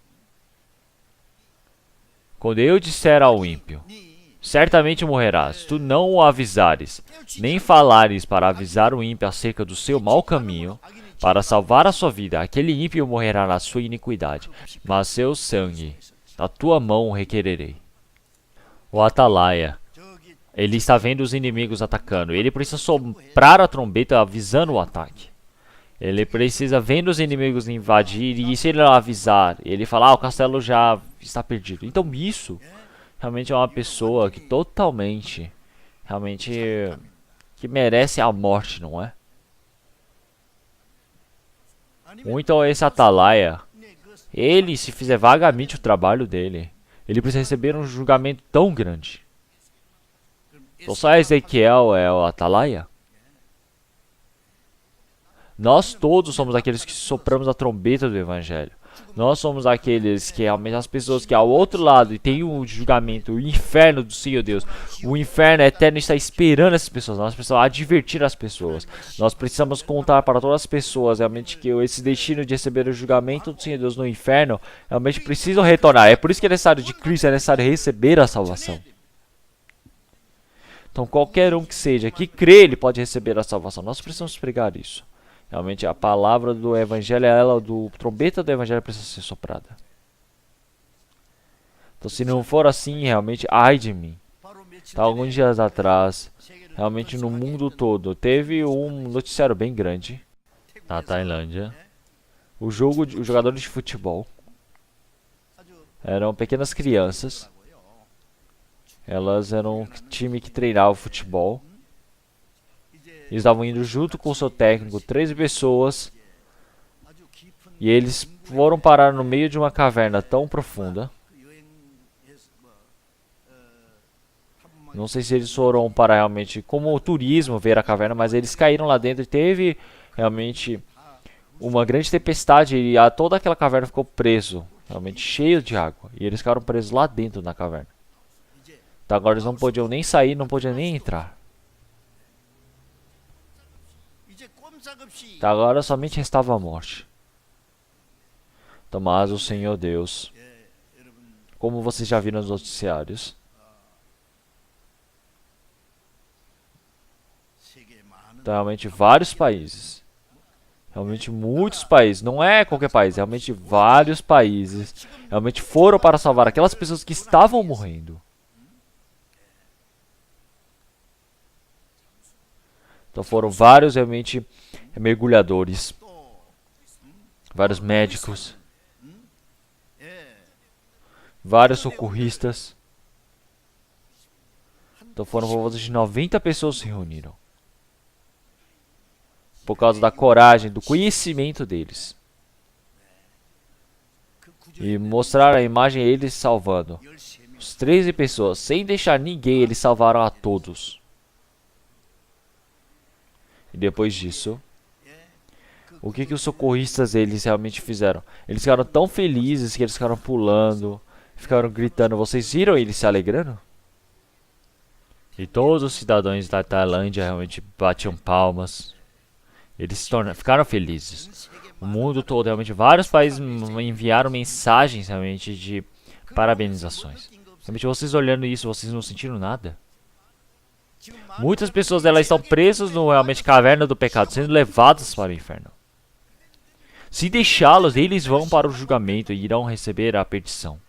Quando eu disser ao ímpio, certamente morrerás, tu não o avisares, nem falares para avisar o ímpio acerca do seu mau caminho, para salvar a sua vida, aquele ímpio morrerá na sua iniquidade, mas seu sangue da tua mão requererei. O atalaia, ele está vendo os inimigos atacando. Ele precisa soprar a trombeta avisando o ataque. Ele precisa vendo os inimigos invadir e se ele não avisar, ele fala, o castelo já está perdido. Então isso realmente é uma pessoa que totalmente, realmente, que merece a morte, não é? Ou então esse atalaia, ele se fizer vagamente o trabalho dele, ele precisa receber um julgamento tão grande. Então só Ezequiel é o atalaia? Nós todos somos aqueles que sopramos a trombeta do evangelho. Nós somos aqueles que realmente as pessoas que ao outro lado e tem o julgamento, o inferno do Senhor Deus. O inferno eterno está esperando essas pessoas. Nós precisamos advertir as pessoas. Nós precisamos contar para todas as pessoas realmente que esse destino de receber o julgamento do Senhor Deus no inferno realmente precisam retornar. É por isso que é necessário de Cristo, é necessário receber a salvação. Então qualquer um que seja, que crê, ele pode receber a salvação. Nós precisamos pregar isso. Realmente a palavra do evangelho, ela do trombeta do evangelho precisa ser soprada. Então se não for assim, realmente, ai de mim. Tá, alguns dias atrás, realmente no mundo todo, teve um noticiário bem grande na Tailândia. Os jogadores de futebol eram pequenas crianças. Elas eram um time que treinava futebol. Eles estavam indo junto com o seu técnico, 13 pessoas. E eles foram parar no meio de uma caverna tão profunda. Não sei se eles foram para realmente como turismo ver a caverna, mas eles caíram lá dentro e teve realmente uma grande tempestade e toda aquela caverna ficou preso, realmente cheio de água. E eles ficaram presos lá dentro na caverna. Então agora eles não podiam nem sair, não podiam nem entrar. Então agora somente restava a morte. Então, mas o Senhor Deus, como vocês já viram nos noticiários, então, realmente vários países, realmente muitos países, não é qualquer país, realmente vários países, realmente foram para salvar aquelas pessoas que estavam morrendo. Então foram vários realmente mergulhadores, vários médicos, vários socorristas. Então foram por volta de 90 pessoas que se reuniram. Por causa da coragem, do conhecimento deles. E mostrar a imagem eles salvando. Os 13 pessoas, sem deixar ninguém, eles salvaram a todos. E depois disso, o que os socorristas eles realmente fizeram? Eles ficaram tão felizes que eles ficaram pulando, ficaram gritando. Vocês viram eles se alegrando? E todos os cidadãos da Tailândia realmente batiam palmas. Eles ficaram felizes. O mundo todo, realmente, vários países enviaram mensagens realmente de parabenizações. Realmente, vocês olhando isso, vocês não sentiram nada? Muitas pessoas elas estão presas no realmente caverna do pecado, sendo levadas para o inferno. Se deixá-los, eles vão para o julgamento e irão receber a perdição.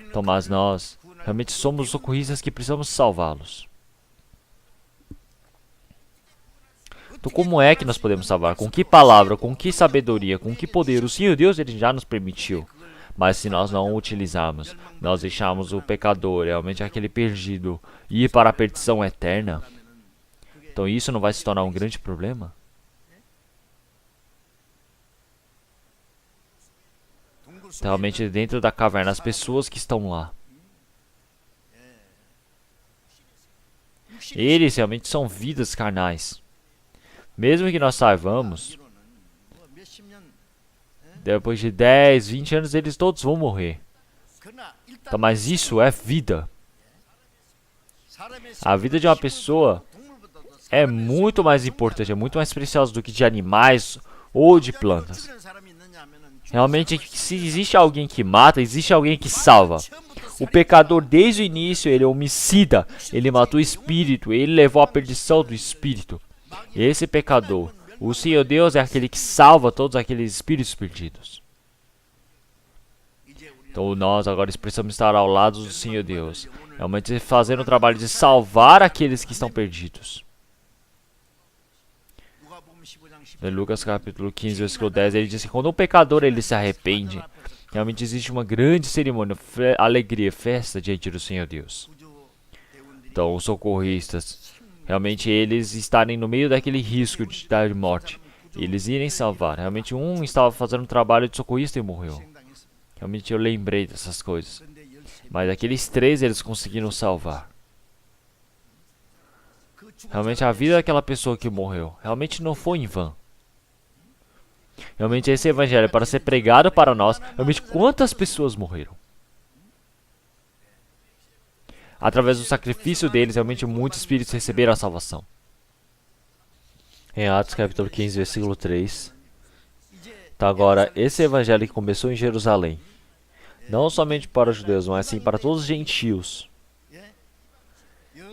Então, mas nós realmente somos socorristas que precisamos salvá-los. Então, como é que nós podemos salvar? Com que palavra, com que sabedoria, com que poder? O Senhor Deus ele já nos permitiu. Mas se nós não o utilizarmos, nós deixarmos o pecador, realmente aquele perdido, ir para a perdição eterna, Então isso não vai se tornar um grande problema? Então, realmente dentro da caverna, as pessoas que estão lá, eles realmente são vidas carnais. Mesmo que nós saibamos, depois de 10, 20 anos, eles todos vão morrer. Então, mas isso é vida. A vida de uma pessoa é muito mais importante, é muito mais preciosa do que de animais ou de plantas. Realmente, se existe alguém que mata, existe alguém que salva. O pecador, desde o início, ele é homicida, ele matou o espírito, ele levou à perdição do espírito. E esse pecador, o Senhor Deus é aquele que salva todos aqueles espíritos perdidos. Então nós agora precisamos estar ao lado do Senhor Deus, realmente fazendo o trabalho de salvar aqueles que estão perdidos. Em Lucas capítulo 15, versículo 10, ele diz que quando um pecador ele se arrepende, realmente existe uma grande cerimônia, alegria, festa diante do Senhor Deus. Então os socorristas, realmente eles estarem no meio daquele risco de morte, eles irem salvar. Realmente um estava fazendo um trabalho de socorrista e morreu. Realmente eu lembrei dessas coisas. Mas aqueles 3 eles conseguiram salvar. Realmente a vida daquela pessoa que morreu, realmente não foi em vão. Realmente esse evangelho é para ser pregado para nós. Realmente quantas pessoas morreram? Através do sacrifício deles, realmente muitos espíritos receberam a salvação. Em Atos capítulo 15, versículo 3. Então agora, esse evangelho que começou em Jerusalém, não somente para os judeus, mas sim para todos os gentios.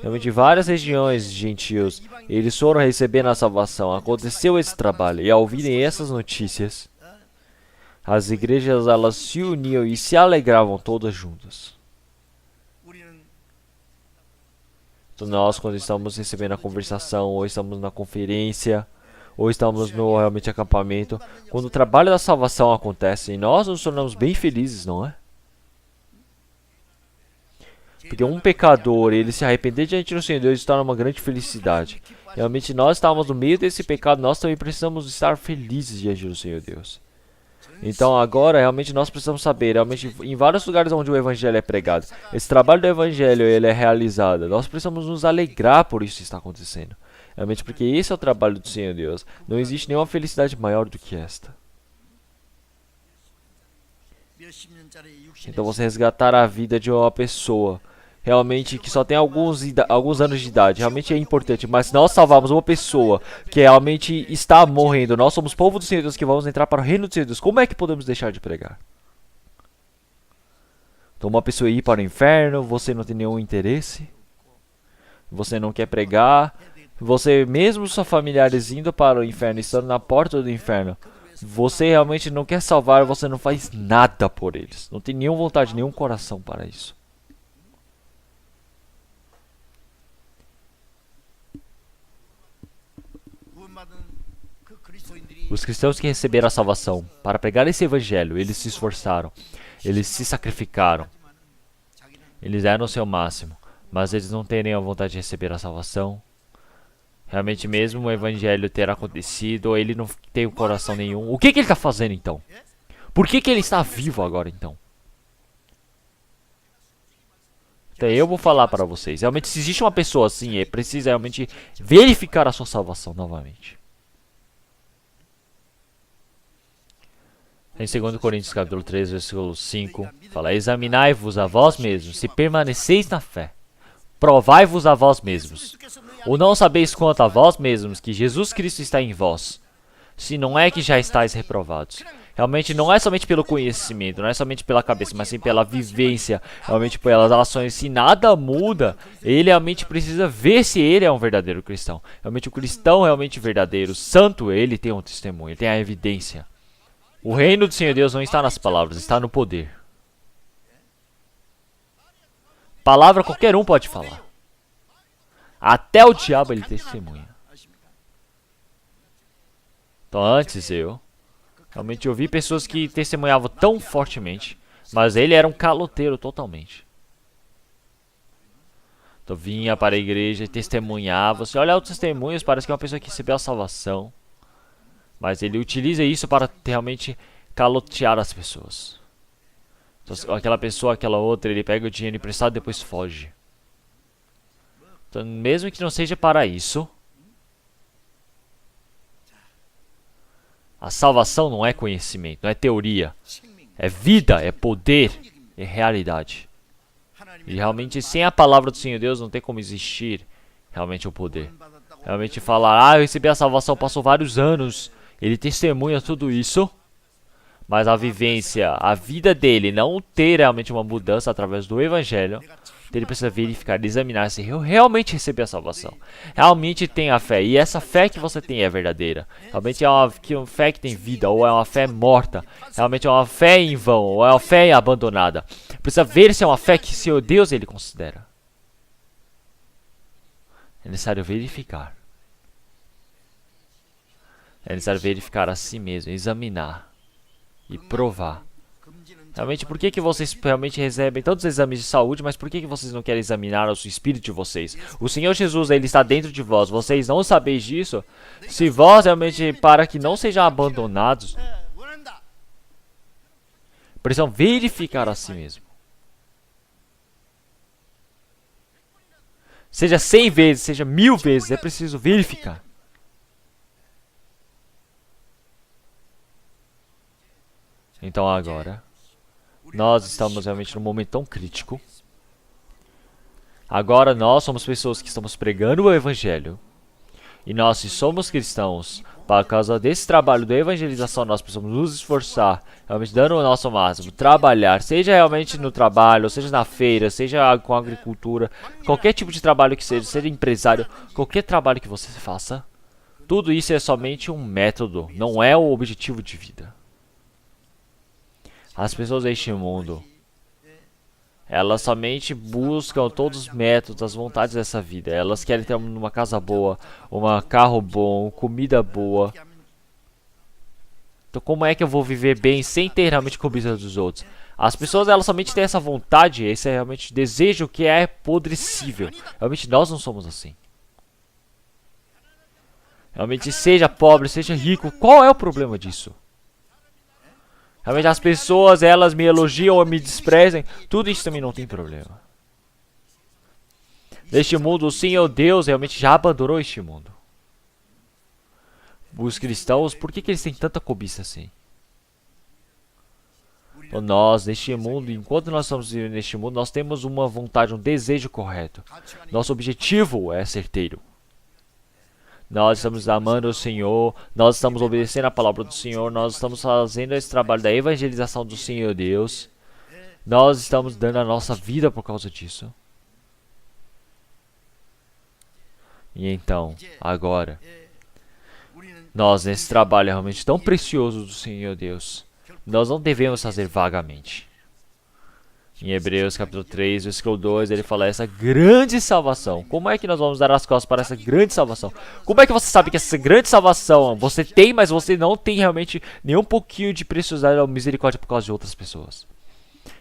Realmente várias regiões de gentios, eles foram recebendo a salvação. Aconteceu esse trabalho, e ao ouvirem essas notícias, as igrejas elas se uniam e se alegravam todas juntas. Então nós, quando estamos recebendo a conversação, ou estamos na conferência, ou estamos no realmente acampamento, quando o trabalho da salvação acontece, nós nos tornamos bem felizes, não é? Porque um pecador, ele se arrepender diante do Senhor Deus, se torna uma grande felicidade. Realmente nós estamos no meio desse pecado, nós também precisamos estar felizes diante do Senhor Deus. Então agora, realmente nós precisamos saber, realmente em vários lugares onde o Evangelho é pregado, esse trabalho do Evangelho ele é realizado, nós precisamos nos alegrar por isso que está acontecendo. Realmente porque esse é o trabalho do Senhor Deus. Não existe nenhuma felicidade maior do que esta. Então você resgatar a vida de uma pessoa realmente que só tem alguns anos de idade, realmente é importante, mas se nós salvarmos uma pessoa que realmente está morrendo, nós somos povo do Senhor Deus que vamos entrar para o reino do Senhor Deus, como é que podemos deixar de pregar? Então uma pessoa ir para o inferno, você não tem nenhum interesse, você não quer pregar, você mesmo seus familiares indo para o inferno, estando na porta do inferno, você realmente não quer salvar, você não faz nada por eles, não tem nenhuma vontade, nenhum coração para isso. Os cristãos que receberam a salvação, para pregar esse evangelho, eles se esforçaram, eles se sacrificaram, eles deram o seu máximo, mas eles não têm a vontade de receber a salvação. Realmente mesmo o evangelho ter acontecido, ele não tem o coração nenhum. O que ele está fazendo então? Por que ele está vivo agora então? Então eu vou falar para vocês, realmente se existe uma pessoa assim, é preciso realmente verificar a sua salvação novamente. Em 2 Coríntios capítulo 3, versículo 5, fala: examinai-vos a vós mesmos, se permaneceis na fé. Provai-vos a vós mesmos. Ou não sabeis quanto a vós mesmos que Jesus Cristo está em vós, se não é que já estáis reprovados. Realmente não é somente pelo conhecimento, não é somente pela cabeça, mas sim pela vivência, realmente pelas ações. Se nada muda, ele realmente precisa ver se ele é um verdadeiro cristão. Realmente o cristão realmente verdadeiro, santo, ele tem um testemunho, ele tem a evidência. O reino do Senhor Deus não está nas palavras, está no poder. Palavra qualquer um pode falar. Até o diabo ele testemunha. Então antes realmente ouvi pessoas que testemunhavam tão fortemente, mas ele era um caloteiro totalmente. Então vinha para a igreja e testemunhava. Você olha os testemunhos, parece que é uma pessoa que recebeu a salvação. Mas ele utiliza isso para realmente calotear as pessoas. Então, aquela pessoa, aquela outra, ele pega o dinheiro emprestado e depois foge. Então, mesmo que não seja para isso, a salvação não é conhecimento, não é teoria. É vida, é poder, é realidade. E realmente, sem a palavra do Senhor Deus, não tem como existir realmente o poder. Realmente falar, eu recebi a salvação, passou vários anos, ele testemunha tudo isso, mas a vivência, a vida dele não ter realmente uma mudança através do Evangelho, ele precisa verificar, examinar se eu realmente recebi a salvação. Realmente tem a fé. E essa fé que você tem é verdadeira. Realmente é uma fé que tem vida, ou é uma fé morta. Realmente é uma fé em vão, ou é uma fé abandonada. Precisa ver se é uma fé que seu Deus ele considera. É necessário verificar. É necessário verificar a si mesmo, examinar e provar. Realmente, por que vocês realmente recebem tantos exames de saúde, mas por que vocês não querem examinar o espírito de vocês? O Senhor Jesus, ele está dentro de vós. Vocês não sabeis disso? Se vós realmente, para que não sejam abandonados, precisam verificar a si mesmo. Seja 100 vezes, seja 1000 vezes, é preciso verificar. Então agora, nós estamos realmente num momento tão crítico. Agora nós somos pessoas que estamos pregando o Evangelho. E nós, se somos cristãos, por causa desse trabalho da evangelização, nós precisamos nos esforçar, realmente dando o nosso máximo, trabalhar, seja realmente no trabalho, seja na feira, seja com a agricultura, qualquer tipo de trabalho que seja, seja empresário, qualquer trabalho que você faça, tudo isso é somente um método, não é o objetivo de vida. As pessoas deste mundo, elas somente buscam todos os métodos, as vontades dessa vida. Elas querem ter uma casa boa, um carro bom, comida boa. Então como é que eu vou viver bem sem ter realmente comida dos outros? As pessoas, elas somente têm essa vontade, esse é realmente desejo que é apodrecível. Realmente nós não somos assim. Realmente seja pobre, seja rico, qual é o problema disso? Realmente as pessoas, elas me elogiam ou me desprezem, tudo isso também não tem problema. Neste mundo, o Senhor Deus realmente já abandonou este mundo. Os cristãos, por que eles têm tanta cobiça assim? Então nós, neste mundo, enquanto nós estamos vivendo neste mundo, nós temos uma vontade, um desejo correto. Nosso objetivo é certeiro. Nós estamos amando o Senhor, nós estamos obedecendo a palavra do Senhor, nós estamos fazendo esse trabalho da evangelização do Senhor Deus. Nós estamos dando a nossa vida por causa disso. E então, agora, nós nesse trabalho realmente tão precioso do Senhor Deus, nós não devemos fazer vagamente. Em Hebreus capítulo 3, versículo 2, ele fala essa grande salvação. Como é que nós vamos dar as costas para essa grande salvação? Como é que você sabe que essa grande salvação você tem, mas você não tem realmente nem um pouquinho de preciosidade ou misericórdia por causa de outras pessoas?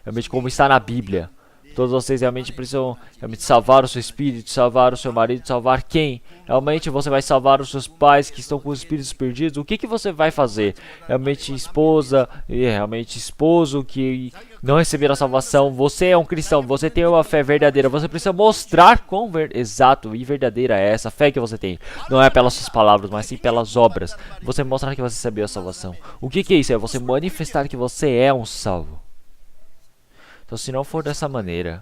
Realmente como está na Bíblia. Todos vocês realmente precisam realmente salvar o seu espírito, salvar o seu marido, salvar quem? Realmente você vai salvar os seus pais que estão com os espíritos perdidos? O que você vai fazer? Realmente esposa, realmente esposo que não receberam a salvação. Você é um cristão, você tem uma fé verdadeira. Você precisa mostrar quão exato e verdadeira é essa fé que você tem. Não é pelas suas palavras, mas sim pelas obras. Você mostrar que você recebeu a salvação. O que é isso? É você manifestar que você é um salvo. Então se não for dessa maneira,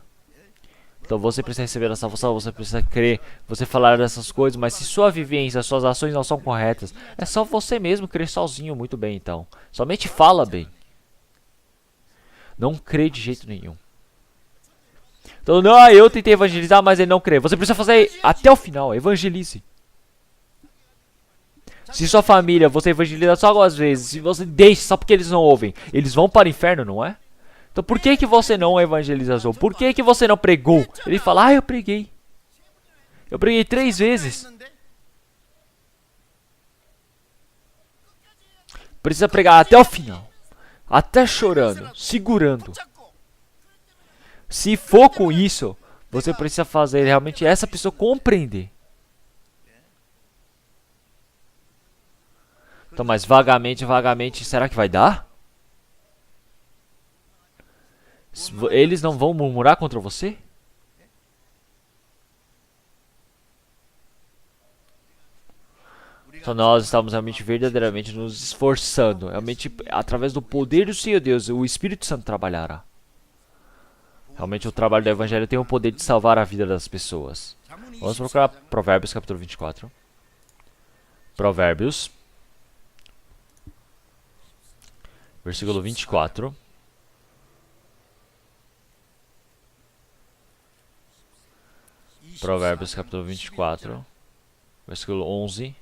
então você precisa receber a salvação, você precisa crer, você falar dessas coisas, mas se sua vivência, suas ações não são corretas, é só você mesmo crer sozinho muito bem então. Somente fala bem. Não crê de jeito nenhum. Então não, eu tentei evangelizar, mas ele não crê. Você precisa fazer até o final, evangelize. Se sua família, você evangeliza só algumas vezes, se você deixa só porque eles não ouvem, eles vão para o inferno, não é? Então por que você não evangelizou? Por que você não pregou? Ele fala, eu preguei. Eu preguei 3 vezes. Precisa pregar até o final. Até chorando, segurando. Se for com isso, Você precisa fazer realmente essa pessoa compreender. Então, mas vagamente, será que vai dar? Eles não vão murmurar contra você? Então nós estamos realmente, verdadeiramente nos esforçando. Realmente, através do poder do Senhor Deus, o Espírito Santo trabalhará. Realmente o trabalho do Evangelho tem o poder de salvar a vida das pessoas. Vamos procurar Provérbios capítulo 24. Provérbios. Versículo 24. Provérbios capítulo 24. Versículo 11.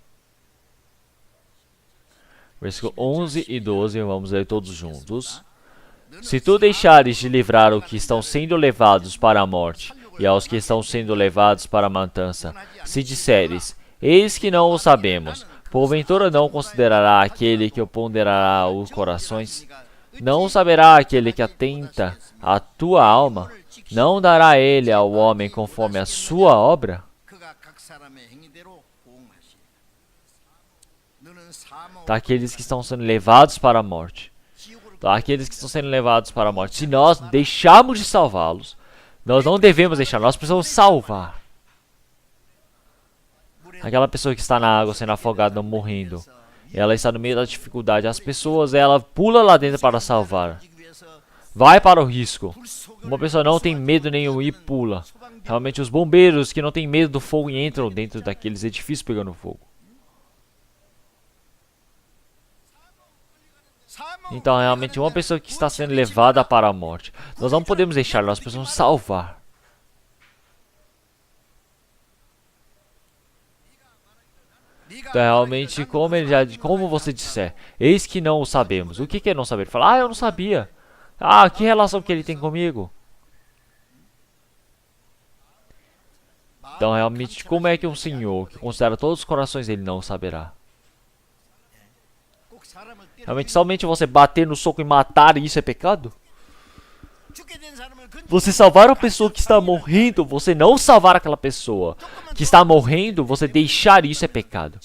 Versículo 11 e 12, vamos ler todos juntos. Se tu deixares de livrar os que estão sendo levados para a morte, e aos que estão sendo levados para a matança, se disseres, eis que não o sabemos, porventura não considerará aquele que ponderará os corações? Não o saberá aquele que atenta à tua alma? Não dará ele ao homem conforme a sua obra? Daqueles que estão sendo levados para a morte. Daqueles que estão sendo levados para a morte. Se nós deixarmos de salvá-los, nós não devemos deixar, nós precisamos salvar. Aquela pessoa que está na água sendo afogada, morrendo. Ela está no meio da dificuldade. As pessoas, ela pula lá dentro para salvar. Vai para o risco. Uma pessoa não tem medo nenhum e pula. Realmente os bombeiros que não têm medo do fogo entram dentro daqueles edifícios pegando fogo. Então, realmente, uma pessoa que está sendo levada para a morte, nós não podemos deixar, nós precisamos salvar. Então, realmente, como você disser, eis que não o sabemos. O que é não saber? Fala, eu não sabia. Que relação que ele tem comigo? Então, realmente, como é que um senhor que considera todos os corações dele não o saberá? Realmente, somente você bater no soco e matar, isso é pecado? Você salvar a pessoa que está morrendo, você não salvar aquela pessoa que está morrendo, você deixar isso é pecado.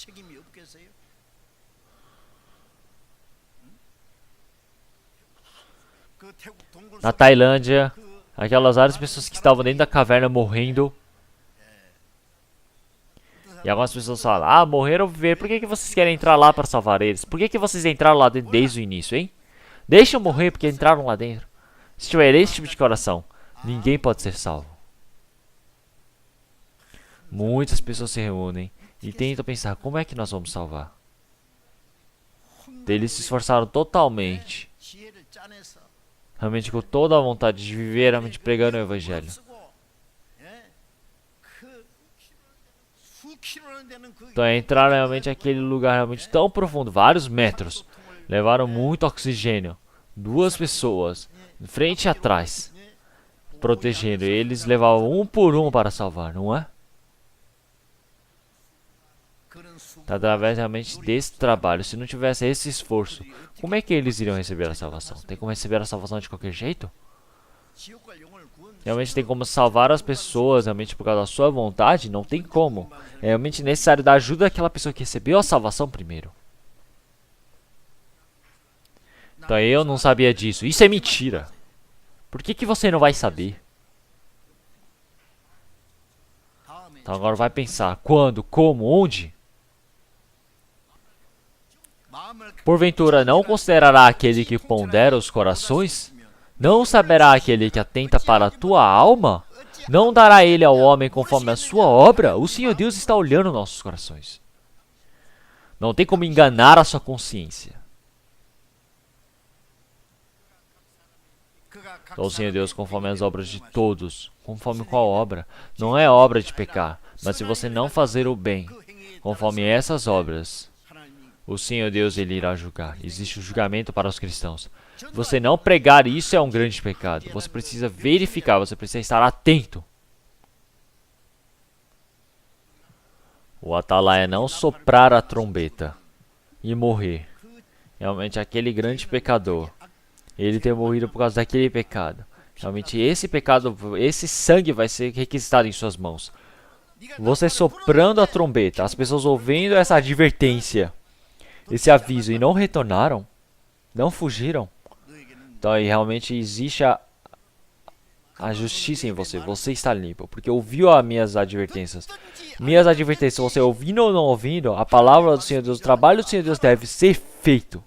Na Tailândia, aquelas várias pessoas que estavam dentro da caverna morrendo. E algumas pessoas falam, morreram viver, por que vocês querem entrar lá para salvar eles? Por que vocês entraram lá dentro desde o início, hein? Deixa eu morrer porque entraram lá dentro. Se tiver esse tipo de coração, ninguém pode ser salvo. Muitas pessoas se reúnem e tentam pensar, como é que nós vamos salvar? Eles se esforçaram totalmente, realmente com toda a vontade de viver, realmente pregando o Evangelho. Então entraram realmente naquele lugar realmente tão profundo, vários metros. Levaram muito oxigênio. 2 pessoas, frente e atrás, protegendo. Eles levavam um por um para salvar, não é? Através realmente desse trabalho, se não tivesse esse esforço, como é que eles iriam receber a salvação? Tem como receber a salvação de qualquer jeito? Realmente tem como salvar as pessoas realmente por causa da sua vontade? Não tem como. É realmente necessário dar ajuda àquela pessoa que recebeu a salvação primeiro. Então eu não sabia disso. Isso é mentira. Por que você não vai saber? Então agora vai pensar. Quando? Como? Onde? Porventura não considerará aquele que pondera os corações? Não saberá aquele que atenta para a tua alma? Não dará ele ao homem conforme a sua obra? O Senhor Deus está olhando nossos corações. Não tem como enganar a sua consciência. Então o Senhor Deus conforme as obras de todos. Conforme qual obra? Não é obra de pecar, mas se você não fazer o bem, conforme essas obras, o Senhor Deus ele irá julgar. Existe o julgamento para os cristãos. Você não pregar isso é um grande pecado. Você precisa verificar, você precisa estar atento. O atalaia é não soprar a trombeta e morrer. Realmente aquele grande pecador, ele ter morrido por causa daquele pecado. Realmente esse pecado, esse sangue vai ser requisitado em suas mãos. Você soprando a trombeta, as pessoas ouvindo essa advertência, esse aviso e não retornaram, não fugiram. Então aí realmente existe a justiça em você. Você está limpo, porque ouviu as minhas advertências. Minhas advertências, você ouvindo ou não ouvindo, a palavra do Senhor Deus, o trabalho do Senhor Deus deve ser feito.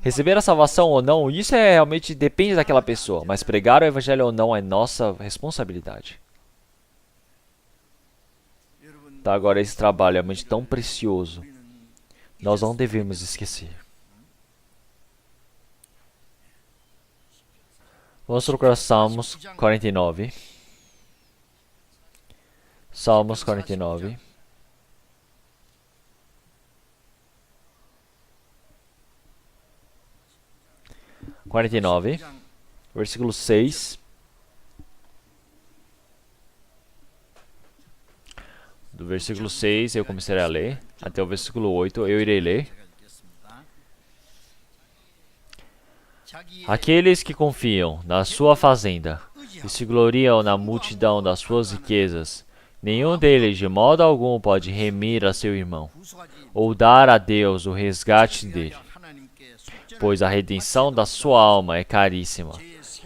Receber a salvação ou não, isso realmente depende daquela pessoa, mas pregar o evangelho ou não é nossa responsabilidade. Tá, agora esse trabalho é realmente tão precioso, nós não devemos esquecer. Vamos procurar Salmos 49. Salmos 49. Versículo 6. Do versículo 6 eu começarei a ler, até o versículo 8 eu irei ler. Aqueles que confiam na sua fazenda e se gloriam na multidão das suas riquezas, nenhum deles de modo algum pode remir a seu irmão, ou dar a Deus o resgate dele, pois a redenção da sua alma é caríssima,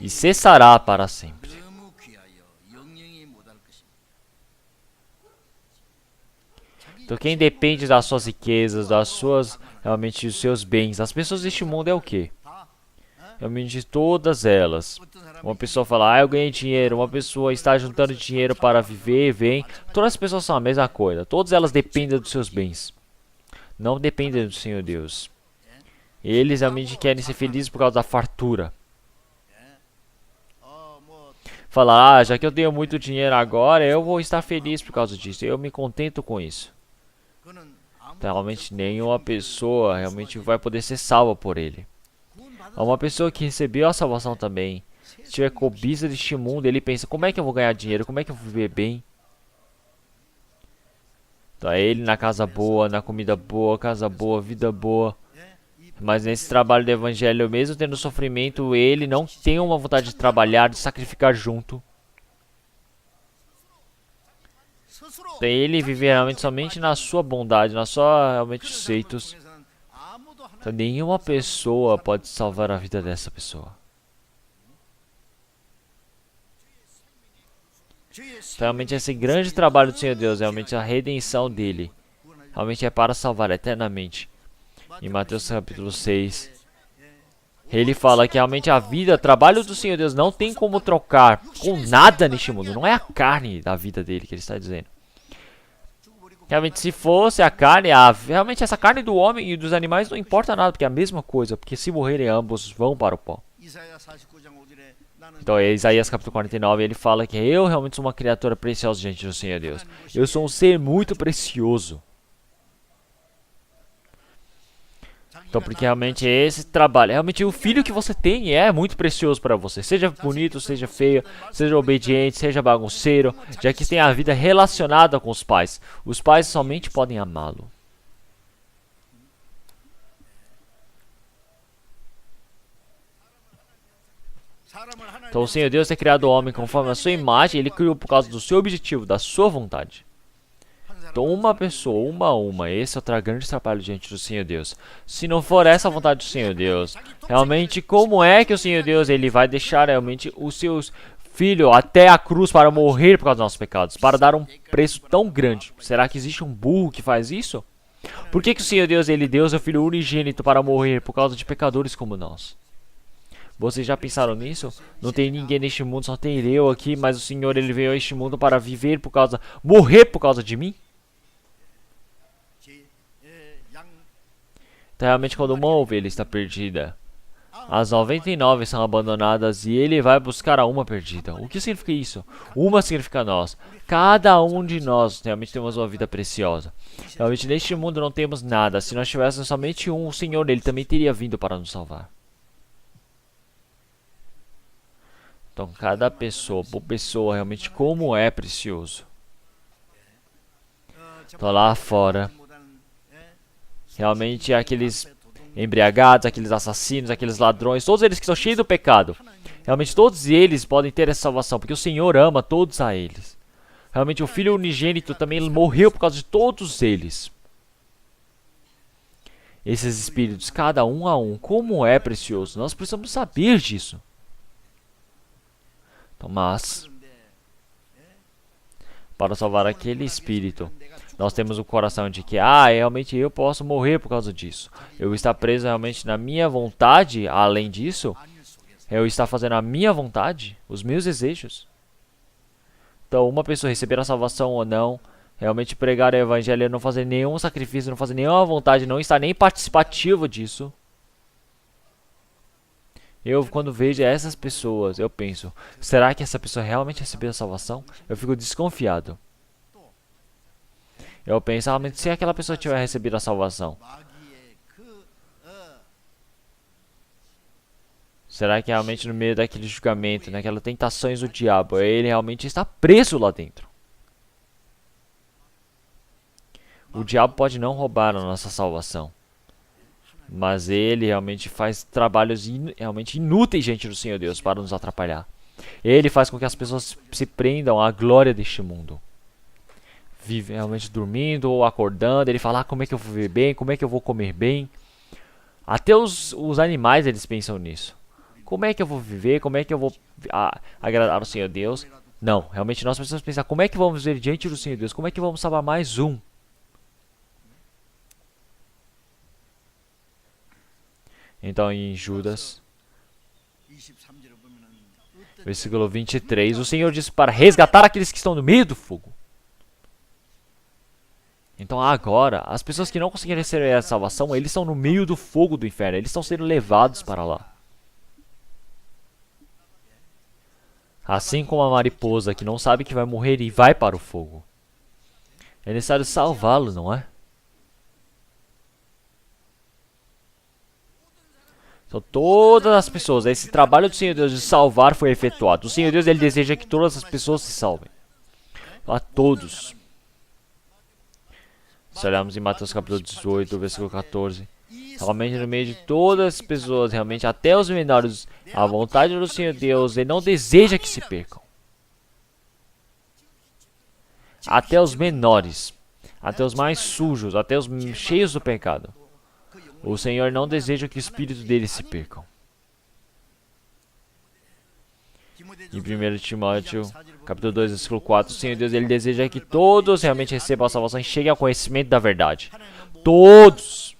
e cessará para sempre. Então quem depende das suas riquezas, realmente dos seus bens, as pessoas deste mundo é o quê? Realmente todas elas. Uma pessoa fala, eu ganhei dinheiro. Uma pessoa está juntando dinheiro para viver, vem. Todas as pessoas são a mesma coisa. Todas elas dependem dos seus bens. Não dependem do Senhor Deus. Eles realmente querem ser felizes por causa da fartura. Fala, já que eu tenho muito dinheiro agora, eu vou estar feliz por causa disso. Eu me contento com isso. Então, realmente nenhuma pessoa realmente vai poder ser salva por ele. Uma pessoa que recebeu a salvação também, se tiver cobiça deste mundo, ele pensa, como é que eu vou ganhar dinheiro? Como é que eu vou viver bem? Então é ele na casa boa, na comida boa, casa boa, vida boa. Mas nesse trabalho do evangelho, mesmo tendo sofrimento, ele não tem uma vontade de trabalhar, de sacrificar junto. Então ele vive realmente somente na sua bondade, na sua realmente feitos. Então, nenhuma pessoa pode salvar a vida dessa pessoa. Então, realmente esse grande trabalho do Senhor Deus, realmente a redenção dele, realmente é para salvar eternamente. Em Mateus capítulo 6, ele fala que realmente a vida, o trabalho do Senhor Deus não tem como trocar com nada neste mundo. Não é a carne da vida dele que ele está dizendo. Realmente, se fosse a carne, realmente essa carne do homem e dos animais não importa nada, porque é a mesma coisa, porque se morrerem ambos vão para o pó. Então, em Isaías capítulo 49, ele fala que eu realmente sou uma criatura preciosa diante do Senhor Deus. Eu sou um ser muito precioso. Então, porque realmente esse trabalho, realmente o filho que você tem é muito precioso para você. Seja bonito, seja feio, seja obediente, seja bagunceiro, já que tem a vida relacionada com os pais. Os pais somente podem amá-lo. Então o Senhor Deus tem criado o homem conforme a sua imagem, ele criou por causa do seu objetivo, da sua vontade. Então uma pessoa, uma a uma, esse é o grande trabalho diante do Senhor Deus. Se não for essa a vontade do Senhor Deus, realmente como é que o Senhor Deus ele vai deixar realmente os seus filhos até a cruz para morrer por causa dos nossos pecados, para dar um preço tão grande? Será que existe um burro que faz isso? Por que o Senhor Deus ele deu seu filho unigênito para morrer por causa de pecadores como nós? Vocês já pensaram nisso? Não tem ninguém neste mundo, só tem eu aqui, mas o Senhor ele veio a este mundo para viver por causa, morrer por causa de mim? Então, realmente quando uma ovelha está perdida, as 99 são abandonadas e ele vai buscar a uma perdida. O que significa isso? Uma significa nós. Cada um de nós realmente temos uma vida preciosa. Realmente neste mundo não temos nada. Se nós tivéssemos somente um, o Senhor ele também teria vindo para nos salvar. Então cada pessoa, por pessoa, realmente como é precioso. Então lá fora, realmente aqueles embriagados, aqueles assassinos, aqueles ladrões, todos eles que são cheios do pecado. Realmente todos eles podem ter essa salvação, porque o Senhor ama todos a eles. Realmente o Filho unigênito também morreu por causa de todos eles. Esses espíritos, cada um a um, como é precioso. Nós precisamos saber disso. Então, mas, para salvar aquele espírito, nós temos o coração de que, realmente eu posso morrer por causa disso. Eu estar preso realmente na minha vontade, além disso, eu estar fazendo a minha vontade, os meus desejos. Então, uma pessoa receber a salvação ou não, realmente pregar o evangelho, não fazer nenhum sacrifício, não fazer nenhuma vontade, não estar nem participativo disso. Eu, quando vejo essas pessoas, eu penso, será que essa pessoa realmente recebeu a salvação? Eu fico desconfiado. Eu penso, realmente, se aquela pessoa tiver recebido a salvação, será que realmente no meio daquele julgamento, naquelas tentações do diabo, ele realmente está preso lá dentro? O diabo pode não roubar a nossa salvação, mas ele realmente faz trabalhos realmente inúteis diante do Senhor Deus para nos atrapalhar. Ele faz com que as pessoas se prendam à glória deste mundo. Vive realmente dormindo ou acordando, ele fala, como é que eu vou viver bem, como é que eu vou comer bem. Até os animais eles pensam nisso. Como é que eu vou viver, como é que eu vou agradar ao Senhor Deus? Não, realmente nós precisamos pensar, como é que vamos viver diante do Senhor Deus, como é que vamos salvar mais um? Então em Judas, versículo 23, o Senhor disse para resgatar aqueles que estão no meio do fogo. Então agora, as pessoas que não conseguiram receber a salvação, eles estão no meio do fogo do inferno, eles estão sendo levados para lá. Assim como a mariposa que não sabe que vai morrer e vai para o fogo. É necessário salvá-lo, não é? Então todas as pessoas, esse trabalho do Senhor Deus de salvar foi efetuado. O Senhor Deus, ele deseja que todas as pessoas se salvem. A todos. Se olharmos em Mateus capítulo 18, versículo 14, realmente no meio de todas as pessoas, realmente até os menores, a vontade do Senhor Deus, ele não deseja que se percam. Até os menores, até os mais sujos, até os cheios do pecado. O Senhor não deseja que o espírito deles se percam. Em 1 Timóteo, capítulo 2, versículo 4, o Senhor Deus, ele deseja que todos realmente recebam a salvação e cheguem ao conhecimento da verdade. Todos.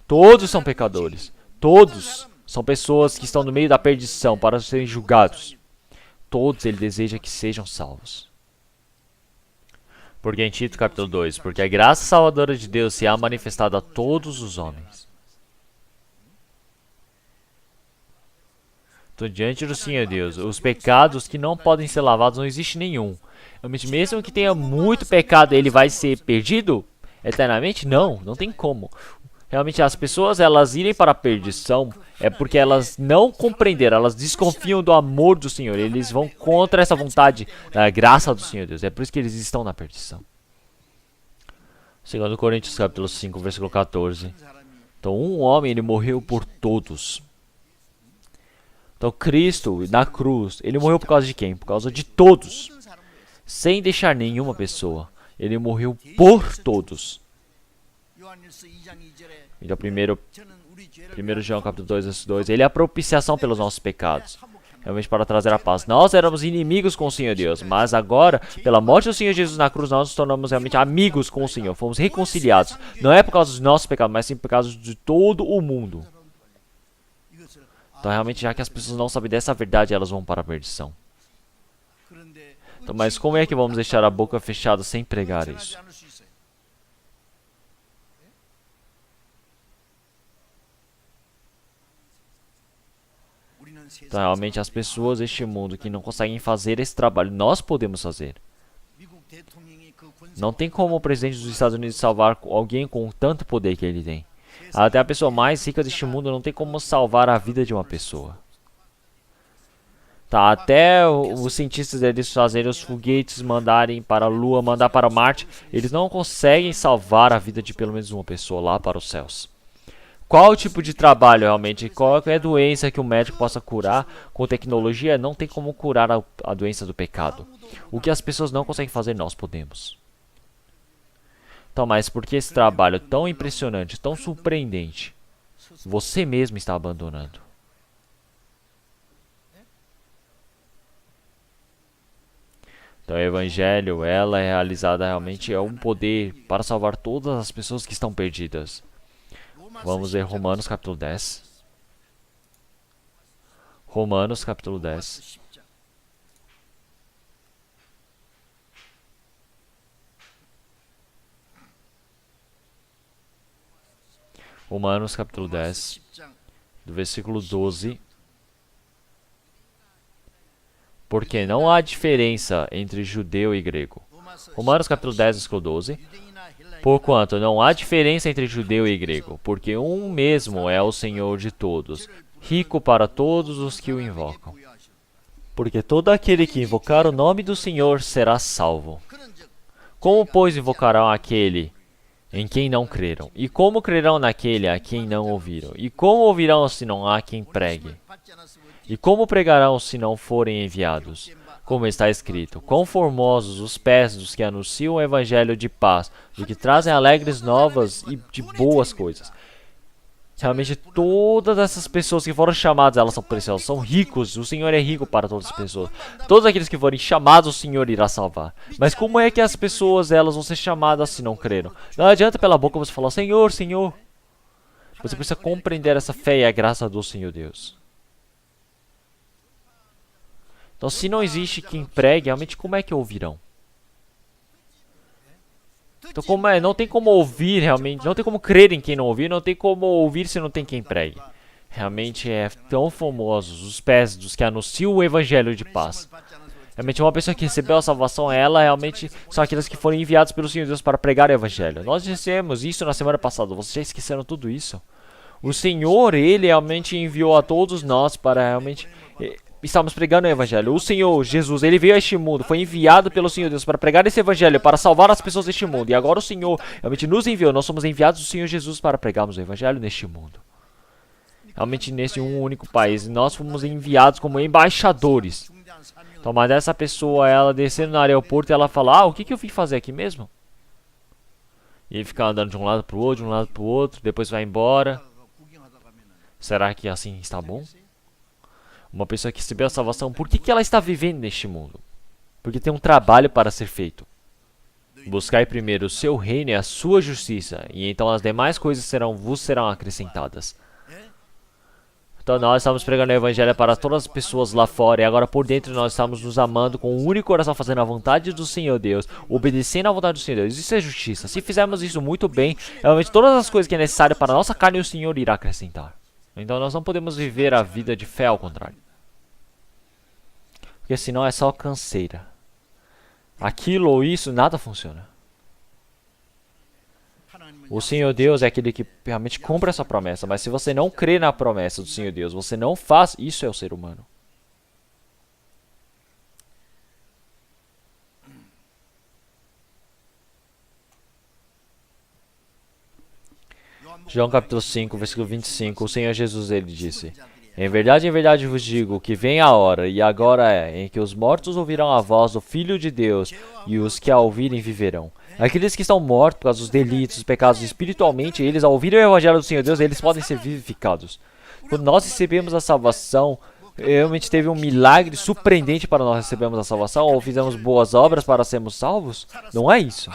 Todos são pecadores. Todos são pessoas que estão no meio da perdição para serem julgados. Todos ele deseja que sejam salvos. Porque em Tito capítulo 2, porque a graça salvadora de Deus se há manifestado a todos os homens. Então, diante do Senhor Deus, os pecados que não podem ser lavados, não existe nenhum. Realmente, mesmo que tenha muito pecado, ele vai ser perdido eternamente? Não, não tem como. Realmente, as pessoas, elas irem para a perdição é porque elas não compreenderam, elas desconfiam do amor do Senhor. Eles vão contra essa vontade, da graça do Senhor Deus. É por isso que eles estão na perdição. 2 Coríntios capítulo 5, versículo 14. Então, um homem, ele morreu por todos. Então, Cristo, na cruz, ele morreu por causa de quem? Por causa de todos. Sem deixar nenhuma pessoa. Ele morreu por todos. Então, 1 João capítulo 2, verso 2. Ele é a propiciação pelos nossos pecados. Realmente para trazer a paz. Nós éramos inimigos com o Senhor Deus. Mas agora, pela morte do Senhor Jesus na cruz, nós nos tornamos realmente amigos com o Senhor. Fomos reconciliados. Não é por causa dos nossos pecados, mas sim por causa de todo o mundo. Então, realmente, já que as pessoas não sabem dessa verdade, elas vão para a perdição. Então, mas como é que vamos deixar a boca fechada sem pregar isso? Então, realmente, as pessoas deste mundo que não conseguem fazer esse trabalho, nós podemos fazer. Não tem como o presidente dos Estados Unidos salvar alguém com tanto poder que ele tem. Até a pessoa mais rica deste mundo não tem como salvar a vida de uma pessoa. Tá, até os cientistas eles fazerem os foguetes, mandarem para a Lua, mandar para Marte, eles não conseguem salvar a vida de pelo menos uma pessoa lá para os céus. Qual tipo de trabalho realmente? Qualquer doença que o médico possa curar com tecnologia, não tem como curar a doença do pecado. O que as pessoas não conseguem fazer, nós podemos. Então, mas por que esse trabalho tão impressionante, tão surpreendente, você mesmo está abandonando? Então, o evangelho, ela é realizada realmente, é um poder para salvar todas as pessoas que estão perdidas. Vamos ver Romanos capítulo 10. Romanos capítulo 10. Romanos capítulo 10, do versículo 12. Porque não há diferença entre judeu e grego. Romanos capítulo 10, versículo 12. Porquanto não há diferença entre judeu e grego, porque um mesmo é o Senhor de todos, rico para todos os que o invocam. Porque todo aquele que invocar o nome do Senhor será salvo. Como, pois, invocarão aquele em quem não creram? E como crerão naquele a quem não ouviram? E como ouvirão se não há quem pregue? E como pregarão se não forem enviados? Como está escrito, quão formosos os pés dos que anunciam o evangelho de paz, do que trazem alegres novas e de boas coisas. Realmente todas essas pessoas que foram chamadas, elas são preciosas, são ricos, o Senhor é rico para todas as pessoas. Todos aqueles que forem chamados, o Senhor irá salvar. Mas como é que as pessoas, elas vão ser chamadas se não creram? Não adianta pela boca você falar, Senhor, Senhor. Você precisa compreender essa fé e a graça do Senhor Deus. Então, se não existe quem pregue, realmente como é que ouvirão? Então, não tem como ouvir realmente, não tem como crer em quem não ouvir, não tem como ouvir se não tem quem pregue. Realmente é tão famosos os pés dos que anunciam o evangelho de paz. Realmente uma pessoa que recebeu a salvação, ela realmente são aquelas que foram enviadas pelo Senhor Deus para pregar o evangelho. Nós dissemos isso na semana passada, vocês já esqueceram tudo isso? O Senhor, Ele realmente enviou a todos nós para realmente... Estamos pregando o evangelho. O Senhor Jesus, Ele veio a este mundo, foi enviado pelo Senhor Deus para pregar esse evangelho, para salvar as pessoas deste mundo. E agora o Senhor realmente nos enviou. Nós somos enviados do Senhor Jesus para pregarmos o evangelho neste mundo. Realmente nesse um único país. Nós fomos enviados como embaixadores. Então, mas essa pessoa, ela descendo no aeroporto, ela fala, o que eu vim fazer aqui mesmo? E ele fica andando de um lado para o outro, de um lado para o outro, depois vai embora. Será que assim está bom? Uma pessoa que recebeu a salvação, por que ela está vivendo neste mundo? Porque tem um trabalho para ser feito. Buscai primeiro o seu reino e a sua justiça, e então as demais coisas vos serão acrescentadas. Então nós estamos pregando o evangelho para todas as pessoas lá fora, e agora por dentro nós estamos nos amando com um único coração, fazendo a vontade do Senhor Deus, obedecendo à vontade do Senhor Deus. Isso é justiça. Se fizermos isso muito bem, realmente todas as coisas que é necessário para a nossa carne, o Senhor irá acrescentar. Então nós não podemos viver a vida de fé ao contrário. Porque senão é só canseira. Aquilo ou isso, nada funciona. O Senhor Deus é aquele que realmente cumpre essa promessa. Mas se você não crê na promessa do Senhor Deus, você não faz, isso é o ser humano. João capítulo 5, versículo 25, o Senhor Jesus, ele disse, em verdade vos digo que vem a hora, e agora é, em que os mortos ouvirão a voz do Filho de Deus, e os que a ouvirem viverão. Aqueles que estão mortos por causa dos delitos, dos pecados, espiritualmente, eles ao ouvirem o Evangelho do Senhor Deus, eles podem ser vivificados. Quando nós recebemos a salvação, realmente teve um milagre surpreendente para nós recebermos a salvação, ou fizemos boas obras para sermos salvos? Não é isso.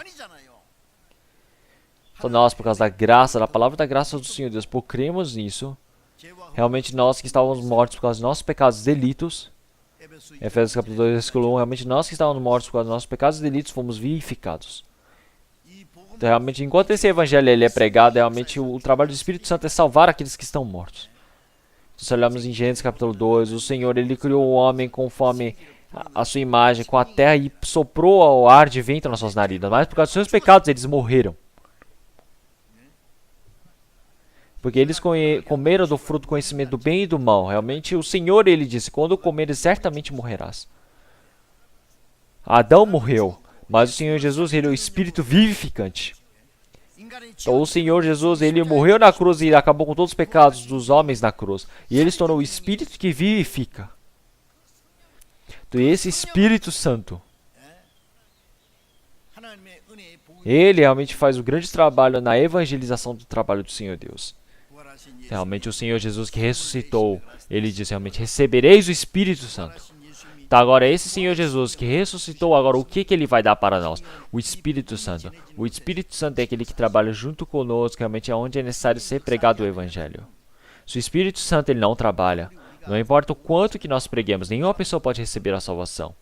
Então nós, por causa da graça, da palavra da graça do Senhor Deus, por cremos nisso, realmente nós que estávamos mortos por causa dos nossos pecados e delitos, Efésios capítulo 2, versículo 1, realmente nós que estávamos mortos por causa dos nossos pecados e delitos, fomos vivificados. Então realmente, enquanto esse evangelho ele é pregado, realmente o trabalho do Espírito Santo é salvar aqueles que estão mortos. Então, se olharmos em Gênesis capítulo 2, o Senhor ele criou o homem conforme a sua imagem, com a terra, e soprou o ar de vento nas suas narinas, mas por causa dos seus pecados eles morreram. Porque eles comeram do fruto do conhecimento do bem e do mal. Realmente o Senhor, ele disse, quando comeres certamente morrerás. Adão morreu, mas o Senhor Jesus, ele é o Espírito vivificante. Então o Senhor Jesus, ele morreu na cruz e acabou com todos os pecados dos homens na cruz. E ele se tornou o Espírito que vivifica. Então esse Espírito Santo, ele realmente faz o grande trabalho na evangelização do trabalho do Senhor Deus. Realmente o Senhor Jesus que ressuscitou, ele diz realmente, recebereis o Espírito Santo. Então agora esse Senhor Jesus que ressuscitou, agora o que ele vai dar para nós? O Espírito Santo. O Espírito Santo é aquele que trabalha junto conosco, realmente é onde é necessário ser pregado o Evangelho. Se o Espírito Santo ele não trabalha, não importa o quanto que nós preguemos, nenhuma pessoa pode receber a salvação.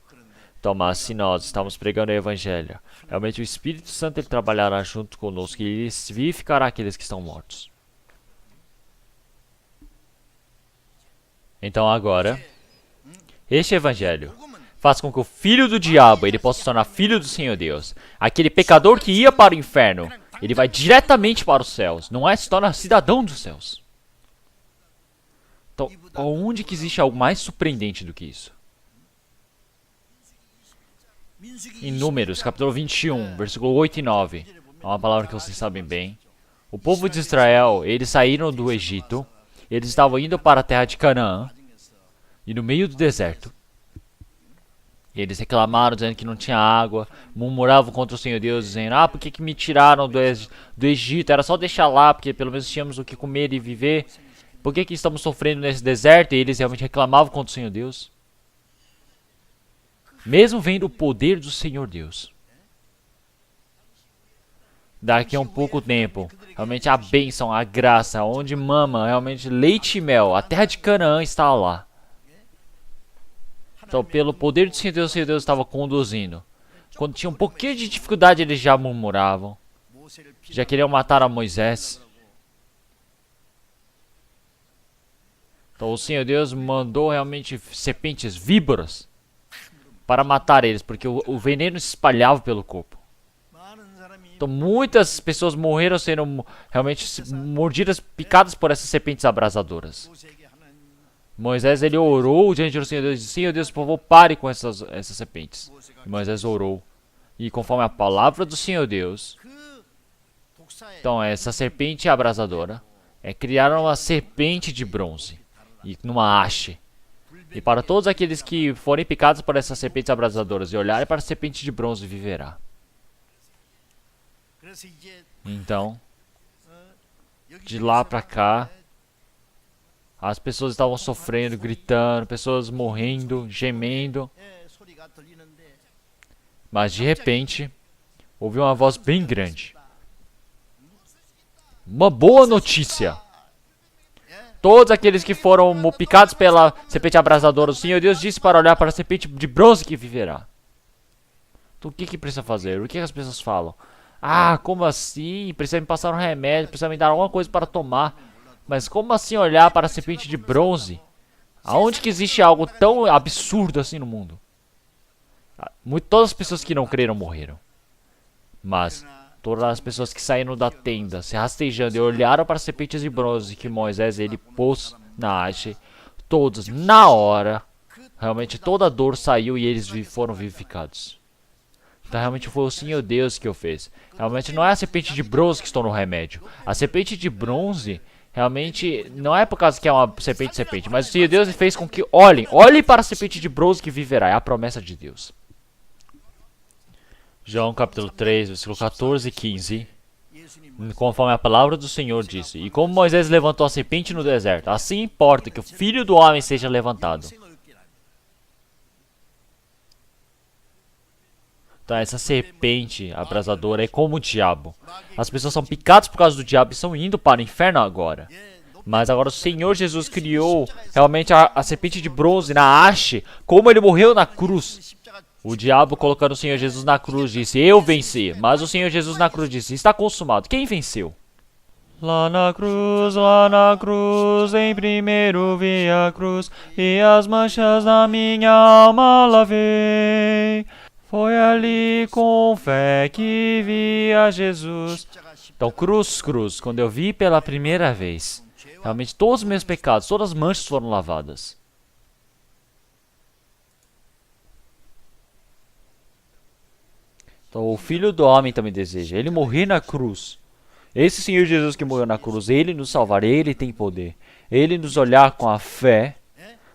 Então, mas se nós estamos pregando o Evangelho, realmente o Espírito Santo ele trabalhará junto conosco e ele vivificará aqueles que estão mortos. Então agora, este Evangelho faz com que o filho do diabo ele possa se tornar filho do Senhor Deus. Aquele pecador que ia para o inferno, ele vai diretamente para os céus. Não é se torna cidadão dos céus. Então, onde que existe algo mais surpreendente do que isso? Em Números, capítulo 21, versículo 8 e 9. É uma palavra que vocês sabem bem. O povo de Israel, eles saíram do Egito. Eles estavam indo para a terra de Canaã. E no meio do deserto, eles reclamaram dizendo que não tinha água, murmuravam contra o Senhor Deus, dizendo, por que me tiraram do Egito? Era só deixar lá, porque pelo menos tínhamos o que comer e viver. Por que estamos sofrendo nesse deserto? E eles realmente reclamavam contra o Senhor Deus. Mesmo vendo o poder do Senhor Deus. Daqui a um pouco tempo, realmente a bênção, a graça, onde mama realmente leite e mel, a terra de Canaã está lá. Então, pelo poder do Senhor Deus, o Senhor Deus estava conduzindo. Quando tinha um pouquinho de dificuldade, eles já murmuravam. Já queriam matar a Moisés. Então, o Senhor Deus mandou realmente serpentes, víboras, para matar eles, porque o veneno se espalhava pelo corpo. Então, muitas pessoas morreram sendo realmente mordidas, picadas por essas serpentes abrasadoras. Moisés, ele orou diante do Senhor Deus e disse, Senhor Deus, por favor, pare com essas serpentes. E Moisés orou. E conforme a palavra do Senhor Deus, então essa serpente abrasadora, criaram uma serpente de bronze, e numa haste. E para todos aqueles que forem picados por essas serpentes abrasadoras e olharem para a serpente de bronze, viverá. Então, de lá para cá, as pessoas estavam sofrendo, gritando, pessoas morrendo, gemendo. Mas de repente, houve uma voz bem grande. Uma boa notícia. Todos aqueles que foram picados pela serpente abrasadora, o Senhor Deus disse para olhar para a serpente de bronze que viverá. Então o que precisa fazer? O que as pessoas falam? Como assim? Precisa me passar um remédio, precisa me dar alguma coisa para tomar. Mas como assim olhar para a serpente de bronze? Aonde que existe algo tão absurdo assim no mundo? Todas as pessoas que não creram morreram. Mas todas as pessoas que saíram da tenda, se rastejando e olharam para as serpentes de bronze que Moisés ele pôs na haste, todos, na hora, realmente toda a dor saiu e eles foram vivificados. Então realmente foi o Senhor Deus que o fez. Realmente não é a serpente de bronze que estou no remédio. A serpente de bronze realmente não é por causa que é uma serpente, mas o Senhor Deus fez com que olhem para a serpente de bronze que viverá. É a promessa de Deus. João capítulo 3, versículo 14 e 15. Conforme a palavra do Senhor disse, e como Moisés levantou a serpente no deserto, assim importa que o Filho do Homem seja levantado. Então essa serpente abrasadora é como o diabo. As pessoas são picadas por causa do diabo e estão indo para o inferno agora. Mas agora o Senhor Jesus criou realmente a serpente de bronze na haste, como ele morreu na cruz. O diabo colocando o Senhor Jesus na cruz disse, eu venci. Mas o Senhor Jesus na cruz disse, está consumado. Quem venceu? Lá na cruz, em primeiro vi a cruz, e as manchas da minha alma lavei. Foi ali com fé que vi a Jesus Então, cruz, cruz, quando eu vi pela primeira vez, realmente todos os meus pecados, todas as manchas foram lavadas. Então, o Filho do Homem também deseja. Ele morrer na cruz. Esse Senhor Jesus que morreu na cruz, Ele nos salvar, Ele tem poder. Ele nos olhar com a fé.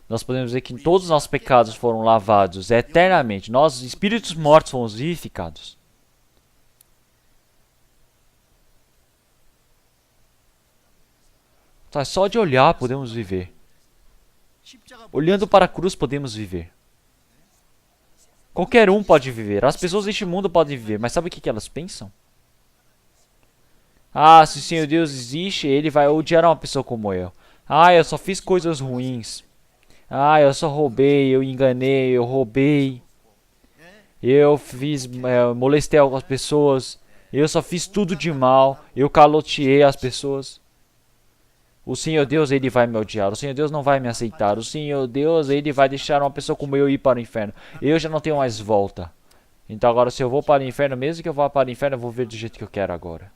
Nós podemos dizer que todos os nossos pecados foram lavados eternamente. Nós, espíritos mortos, fomos vivificados. Então, é só de olhar podemos viver. Olhando para a cruz podemos viver. Qualquer um pode viver. As pessoas deste mundo podem viver. Mas sabe o que elas pensam? Ah, se o Senhor Deus existe, Ele vai odiar uma pessoa como eu. Ah, eu só fiz coisas ruins. Ah, eu só roubei, eu enganei, eu roubei. Eu fiz, molestei algumas pessoas. Eu só fiz tudo de mal. Eu caloteei as pessoas. O Senhor Deus, Ele vai me odiar. O Senhor Deus não vai me aceitar. O Senhor Deus, Ele vai deixar uma pessoa como eu ir para o inferno. Eu já não tenho mais volta. Então agora, se eu vou para o inferno, mesmo que eu vá para o inferno, eu vou ver do jeito que eu quero agora.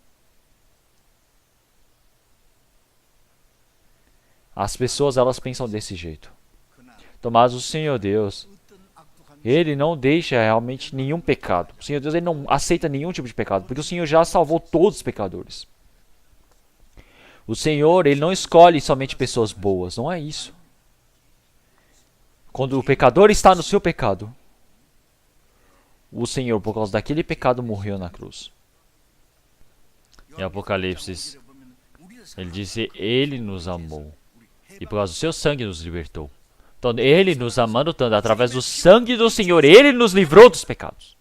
As pessoas, elas pensam desse jeito. Então, mas o Senhor Deus, Ele não deixa realmente nenhum pecado. O Senhor Deus, Ele não aceita nenhum tipo de pecado, porque o Senhor já salvou todos os pecadores. O Senhor, Ele não escolhe somente pessoas boas, não é isso. Quando o pecador está no seu pecado, o Senhor, por causa daquele pecado, morreu na cruz. Em Apocalipse, Ele disse, Ele nos amou. E por causa do seu sangue nos libertou. Então, Ele nos amando tanto, através do sangue do Senhor, Ele nos livrou dos pecados.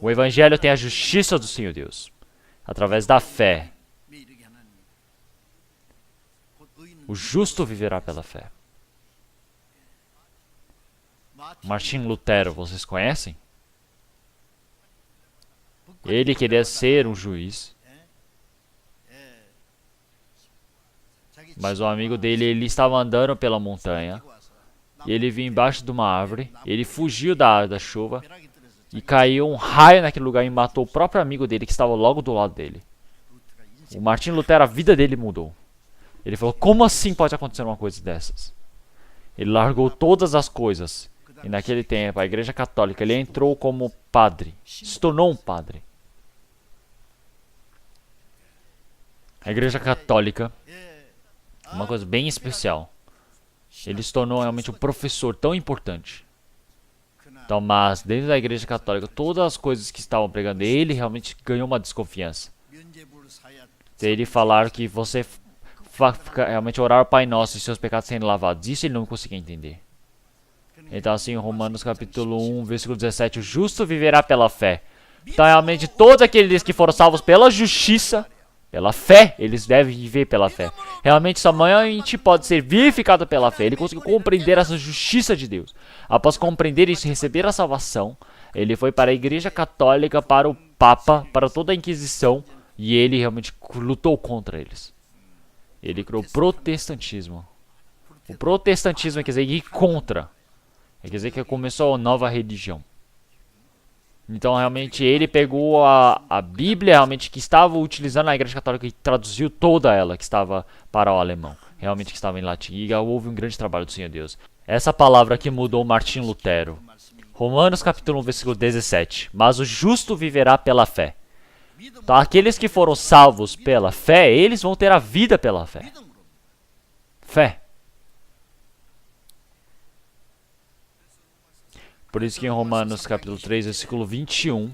O Evangelho tem a justiça do Senhor Deus. Através da fé. O justo viverá pela fé. Martim Lutero, vocês conhecem? Ele queria ser um juiz. Mas o amigo dele, ele estava andando pela montanha. E ele viu embaixo de uma árvore. Ele fugiu da chuva. E caiu um raio naquele lugar e matou o próprio amigo dele que estava logo do lado dele. O Martim Lutero, a vida dele mudou. Ele falou, como assim pode acontecer uma coisa dessas? Ele largou todas as coisas. E naquele tempo, a Igreja Católica, ele entrou como padre. Se tornou um padre. A Igreja Católica é uma coisa bem especial. Ele se tornou realmente um professor tão importante. Então, mas dentro da Igreja Católica, todas as coisas que estavam pregando, ele realmente ganhou uma desconfiança. Se ele falar que você realmente orar ao Pai Nosso e seus pecados serem lavados, isso ele não conseguia entender. Então assim, em Romanos capítulo 1, versículo 17, o justo viverá pela fé. Então realmente todos aqueles que foram salvos pela justiça, pela fé, eles devem viver pela fé. Realmente somente pode ser vivificado pela fé. Ele conseguiu compreender essa justiça de Deus. Após compreender isso e receber a salvação, ele foi para a Igreja Católica, para o Papa, para toda a Inquisição, e ele realmente lutou contra eles. Ele criou o protestantismo. O protestantismo quer dizer ir contra. Quer dizer que começou uma nova religião. Então realmente ele pegou a Bíblia realmente que estava utilizando na Igreja Católica e traduziu toda ela que estava para o alemão. Realmente que estava em latim. E houve um grande trabalho do Senhor Deus. Essa palavra que mudou Martim Lutero. Romanos capítulo 1, versículo 17. Mas o justo viverá pela fé. Então aqueles que foram salvos pela fé, eles vão ter a vida pela fé. Fé. Por isso que em Romanos capítulo 3, versículo 21,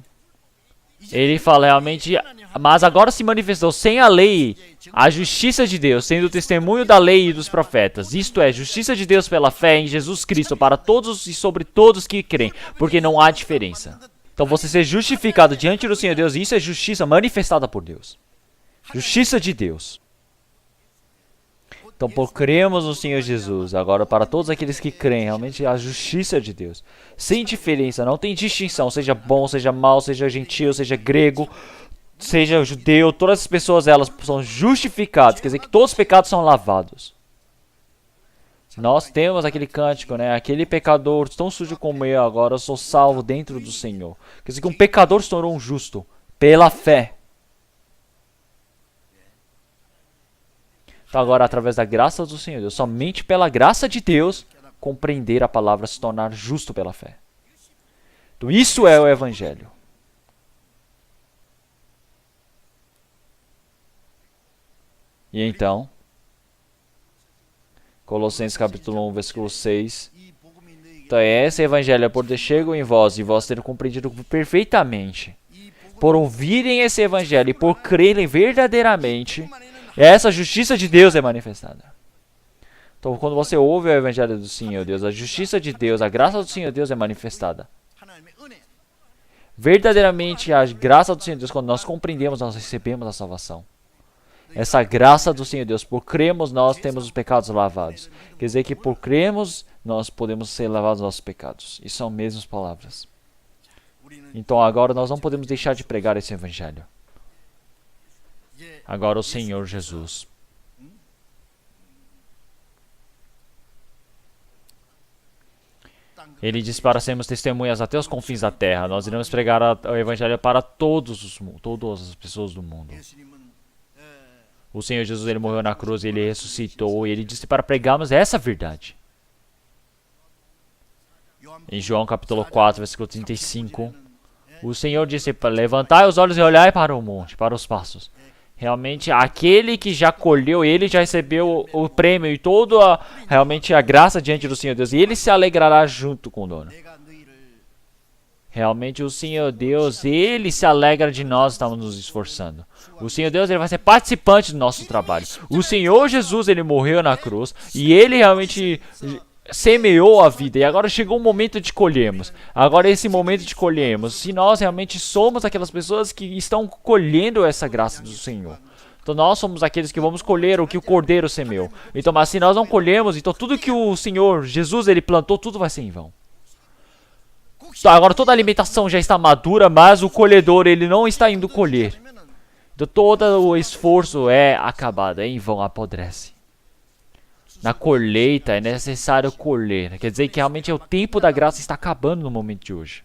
ele fala realmente, mas agora se manifestou sem a lei a justiça de Deus, sendo o testemunho da lei e dos profetas. Isto é, justiça de Deus pela fé em Jesus Cristo, para todos e sobre todos que creem, porque não há diferença. Então você ser justificado diante do Senhor Deus, isso é justiça manifestada por Deus. Justiça de Deus. Então, por cremos no Senhor Jesus, agora para todos aqueles que creem, realmente a justiça de Deus, sem diferença, não tem distinção, seja bom, seja mau, seja gentil, seja grego, seja judeu, todas as pessoas elas são justificadas, quer dizer que todos os pecados são lavados. Nós temos aquele cântico, né? Aquele pecador tão sujo como eu agora, eu sou salvo dentro do Senhor. Quer dizer que um pecador se tornou um justo pela fé. Então agora, através da graça do Senhor Deus, somente pela graça de Deus, compreender a palavra, se tornar justo pela fé. Então isso é o Evangelho. E então, Colossenses capítulo 1, versículo 6. Então esse Evangelho é por ter chego em vós e vós terem compreendido perfeitamente. Por ouvirem esse Evangelho e por crerem verdadeiramente, essa justiça de Deus é manifestada. Então quando você ouve o Evangelho do Senhor Deus, a justiça de Deus, a graça do Senhor Deus é manifestada. Verdadeiramente a graça do Senhor Deus, quando nós compreendemos, nós recebemos a salvação. Essa graça do Senhor Deus, por cremos nós temos os pecados lavados. Quer dizer que por cremos nós podemos ser lavados dos nossos pecados. E são as mesmas palavras. Então agora nós não podemos deixar de pregar esse Evangelho. Agora o Senhor Jesus. Ele disse para sermos testemunhas até os confins da terra. Nós iremos pregar o Evangelho para todas as pessoas do mundo. O Senhor Jesus, ele morreu na cruz, ele ressuscitou, e ele disse para pregarmos essa verdade. Em João capítulo 4, versículo 35, o Senhor disse para levantai os olhos e olhai para o monte, para os passos. Realmente, aquele que já colheu, ele já recebeu o prêmio e toda realmente a graça diante do Senhor Deus, e ele se alegrará junto com o dono. Realmente o Senhor Deus, ele se alegra de nós estarmos nos esforçando. O Senhor Deus, ele vai ser participante do nosso trabalho. O Senhor Jesus, ele morreu na cruz e ele realmente semeou a vida. E agora chegou o momento de colhermos. Agora esse momento de colhermos. Se nós realmente somos aquelas pessoas que estão colhendo essa graça do Senhor. Então nós somos aqueles que vamos colher o que o Cordeiro semeou. Então, mas se nós não colhermos, então tudo que o Senhor Jesus, ele plantou, tudo vai ser em vão. Agora toda a alimentação já está madura, mas o colhedor ele não está indo colher. Então todo o esforço é acabado, é em vão, apodrece. Na colheita é necessário colher. Quer dizer que realmente o tempo da graça está acabando no momento de hoje.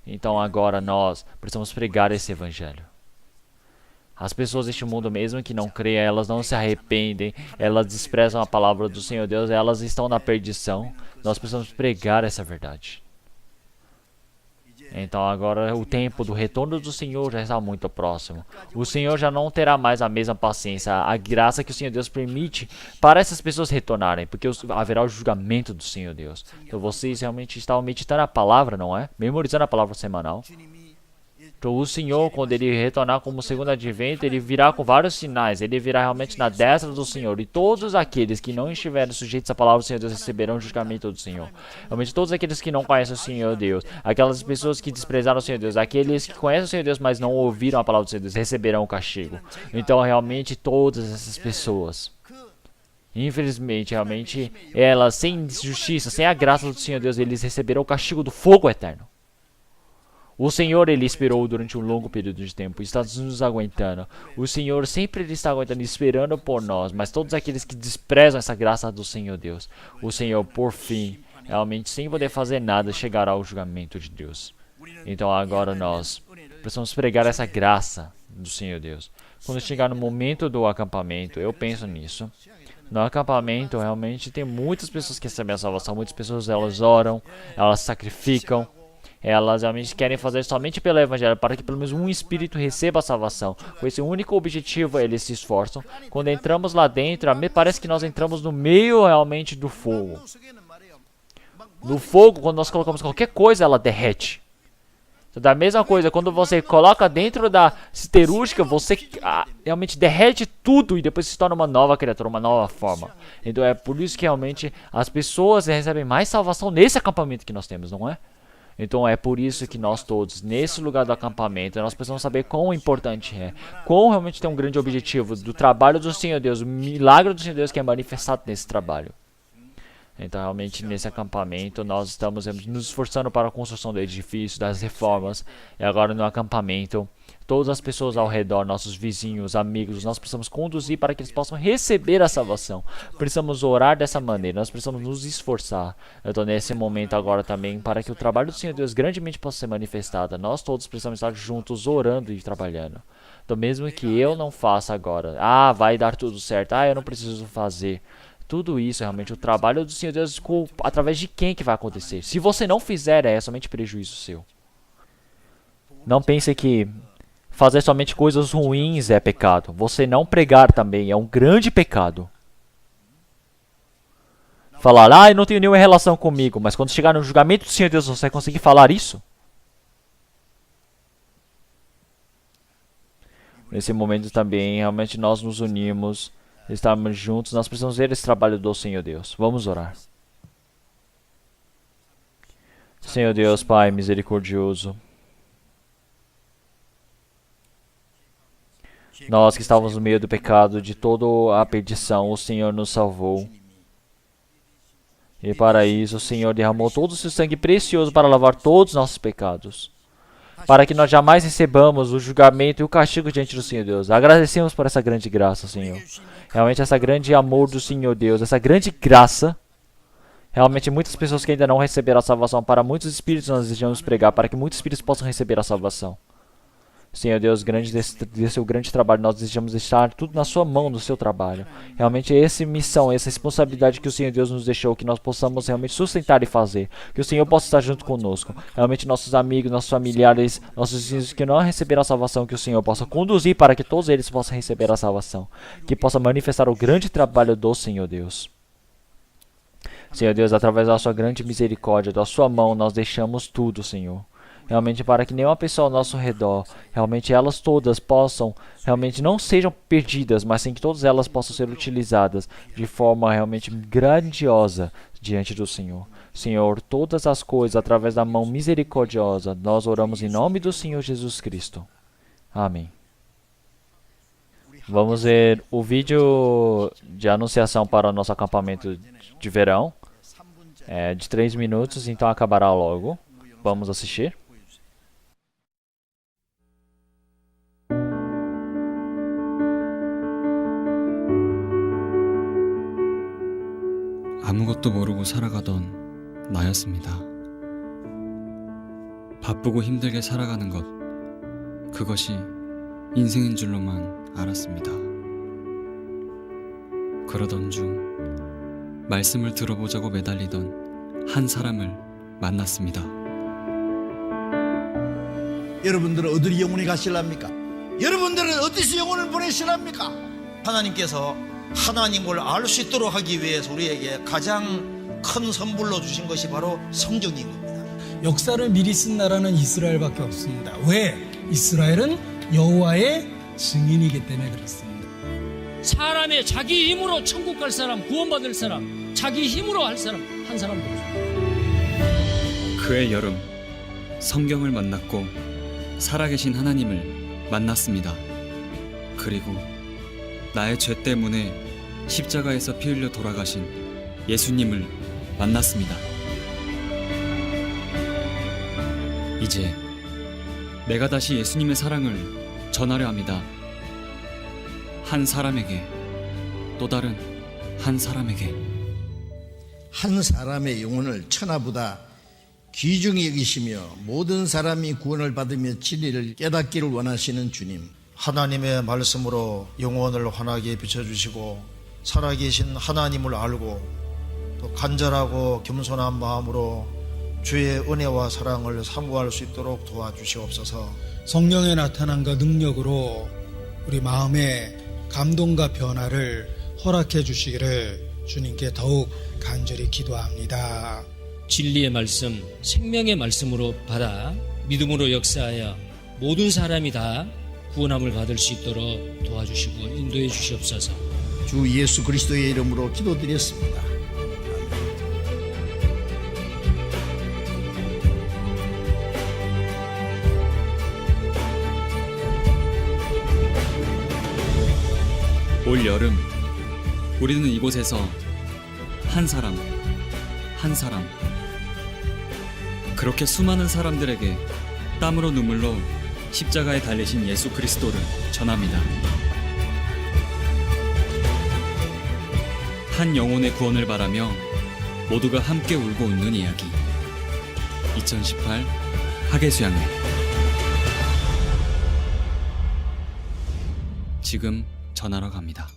Então agora nós precisamos pregar esse Evangelho. As pessoas deste mundo mesmo que não creem, elas não se arrependem, elas desprezam a palavra do Senhor Deus, elas estão na perdição. Nós precisamos pregar essa verdade. Então agora o tempo do retorno do Senhor já está muito próximo. O Senhor já não terá mais a mesma paciência, a graça que o Senhor Deus permite para essas pessoas retornarem, porque haverá o julgamento do Senhor Deus. Então vocês realmente estão meditando a palavra, não é? Memorizando a palavra semanal. Então o Senhor, quando ele retornar como segundo advento, ele virá com vários sinais. Ele virá realmente na destra do Senhor. E todos aqueles que não estiverem sujeitos à palavra do Senhor Deus receberão o julgamento do Senhor. Realmente todos aqueles que não conhecem o Senhor Deus, aquelas pessoas que desprezaram o Senhor Deus, aqueles que conhecem o Senhor Deus, mas não ouviram a palavra do Senhor Deus, receberão o castigo. Então realmente todas essas pessoas, infelizmente, realmente, elas sem justiça, sem a graça do Senhor Deus, eles receberão o castigo do fogo eterno. O Senhor, ele esperou durante um longo período de tempo, está nos aguentando. O Senhor sempre ele está aguentando, esperando por nós, mas todos aqueles que desprezam essa graça do Senhor Deus, o Senhor, por fim, realmente sem poder fazer nada, chegará ao julgamento de Deus. Então agora nós precisamos pregar essa graça do Senhor Deus. Quando chegar no momento do acampamento, eu penso nisso. No acampamento, realmente, tem muitas pessoas que recebem a salvação, muitas pessoas, elas oram, elas sacrificam. Elas realmente querem fazer somente pelo Evangelho, para que pelo menos um espírito receba a salvação. Com esse único objetivo, eles se esforçam. Quando entramos lá dentro, parece que nós entramos no meio realmente do fogo. No fogo, quando nós colocamos qualquer coisa, ela derrete. Então, da mesma coisa, quando você coloca dentro da siderúrgica, você realmente derrete tudo e depois se torna uma nova criatura, uma nova forma. Então é por isso que realmente as pessoas recebem mais salvação nesse acampamento que nós temos, não é? Então é por isso que nós todos, nesse lugar do acampamento, nós precisamos saber quão importante é, quão realmente tem um grande objetivo do trabalho do Senhor Deus, o milagre do Senhor Deus que é manifestado nesse trabalho. Então, realmente, nesse acampamento, nós estamos nos esforçando para a construção do edifício, das reformas. E agora, no acampamento, todas as pessoas ao redor, nossos vizinhos, amigos, nós precisamos conduzir para que eles possam receber a salvação. Precisamos orar dessa maneira, nós precisamos nos esforçar. Eu estou nesse momento agora também para que o trabalho do Senhor Deus grandemente possa ser manifestado. Nós todos precisamos estar juntos, orando e trabalhando. Então, mesmo que eu não faça agora, vai dar tudo certo, eu não preciso fazer. Tudo isso, realmente, o trabalho do Senhor Deus, através de quem que vai acontecer? Se você não fizer, é somente prejuízo seu. Não pense que fazer somente coisas ruins é pecado. Você não pregar também é um grande pecado. Falar, eu não tenho nenhuma relação comigo, mas quando chegar no julgamento do Senhor Deus, você vai conseguir falar isso? Nesse momento também, realmente nós nos unimos, estamos juntos, nós precisamos ver esse trabalho do Senhor Deus. Vamos orar. Senhor Deus, Pai misericordioso, nós que estávamos no meio do pecado, de toda a perdição, o Senhor nos salvou. E para isso o Senhor derramou todo o seu sangue precioso para lavar todos os nossos pecados, para que nós jamais recebamos o julgamento e o castigo diante do Senhor Deus. Agradecemos por essa grande graça, Senhor. Realmente essa grande amor do Senhor Deus, essa grande graça. Realmente muitas pessoas que ainda não receberam a salvação, para muitos espíritos nós desejamos pregar, para que muitos espíritos possam receber a salvação. Senhor Deus, grande desse seu grande trabalho, nós desejamos deixar tudo na sua mão, no seu trabalho. Realmente essa missão, essa responsabilidade que o Senhor Deus nos deixou, que nós possamos realmente sustentar e fazer. Que o Senhor possa estar junto conosco. Realmente nossos amigos, nossos familiares, nossos vizinhos que não receberam a salvação, que o Senhor possa conduzir para que todos eles possam receber a salvação. Que possa manifestar o grande trabalho do Senhor Deus. Senhor Deus, através da sua grande misericórdia, da sua mão, nós deixamos tudo, Senhor. Realmente para que nenhuma pessoa ao nosso redor, realmente elas todas possam, realmente não sejam perdidas, mas sim que todas elas possam ser utilizadas de forma realmente grandiosa diante do Senhor. Senhor, todas as coisas através da mão misericordiosa, nós oramos em nome do Senhor Jesus Cristo. Amém. Vamos ver o vídeo de anunciação para o nosso acampamento de verão. É de 3 minutos, então acabará logo. Vamos assistir. 아무것도 모르고 살아가던 나였습니다. 바쁘고 힘들게 살아가는 것, 그것이 인생인 줄로만 알았습니다. 그러던 중 말씀을 들어보자고 매달리던 한 사람을 만났습니다. 여러분들은 어디로 영원히 가실랍니까? 여러분들은 어디서 영혼을 보내실랍니까? 하나님께서 하나님을 알 수 있도록 하기 위해서 우리에게 가장 큰 선물로 주신 것이 바로 성경인 겁니다. 역사를 미리 쓴 나라는 이스라엘밖에 없습니다. 왜? 이스라엘은 여호와의 증인이기 때문에 그렇습니다. 사람의 자기 힘으로 천국 갈 사람, 구원받을 사람, 자기 힘으로 할 사람 한 사람도 없습니다. 그해 여름 성경을 만났고 살아계신 하나님을 만났습니다. 그리고 나의 죄 때문에 십자가에서 피 흘려 돌아가신 예수님을 만났습니다. 이제 내가 다시 예수님의 사랑을 전하려 합니다. 한 사람에게, 또 다른 한 사람에게. 한 사람의 영혼을 천하보다 귀중히 여기시며 모든 사람이 구원을 받으며 진리를 깨닫기를 원하시는 주님, 하나님의 말씀으로 영혼을 환하게 비춰주시고 살아계신 하나님을 알고 또 간절하고 겸손한 마음으로 주의 은혜와 사랑을 사모할 수 있도록 도와주시옵소서. 성령의 나타남과 능력으로 우리 마음의 감동과 변화를 허락해 주시기를 주님께 더욱 간절히 기도합니다. 진리의 말씀, 생명의 말씀으로 받아 믿음으로 역사하여 모든 사람이 다 구원함을 받을 수 있도록 도와주시고 인도해 주시옵소서. 주 예수 그리스도의 이름으로 기도드렸습니다. 올 여름 우리는 이곳에서 한 사람, 한 사람. 그렇게 수많은 사람들에게 땀으로 눈물로 십자가에 달리신 예수 그리스도를 전합니다. 한 영혼의 구원을 바라며 모두가 함께 울고 웃는 이야기. 2018 학예수양회. 지금 전하러 갑니다.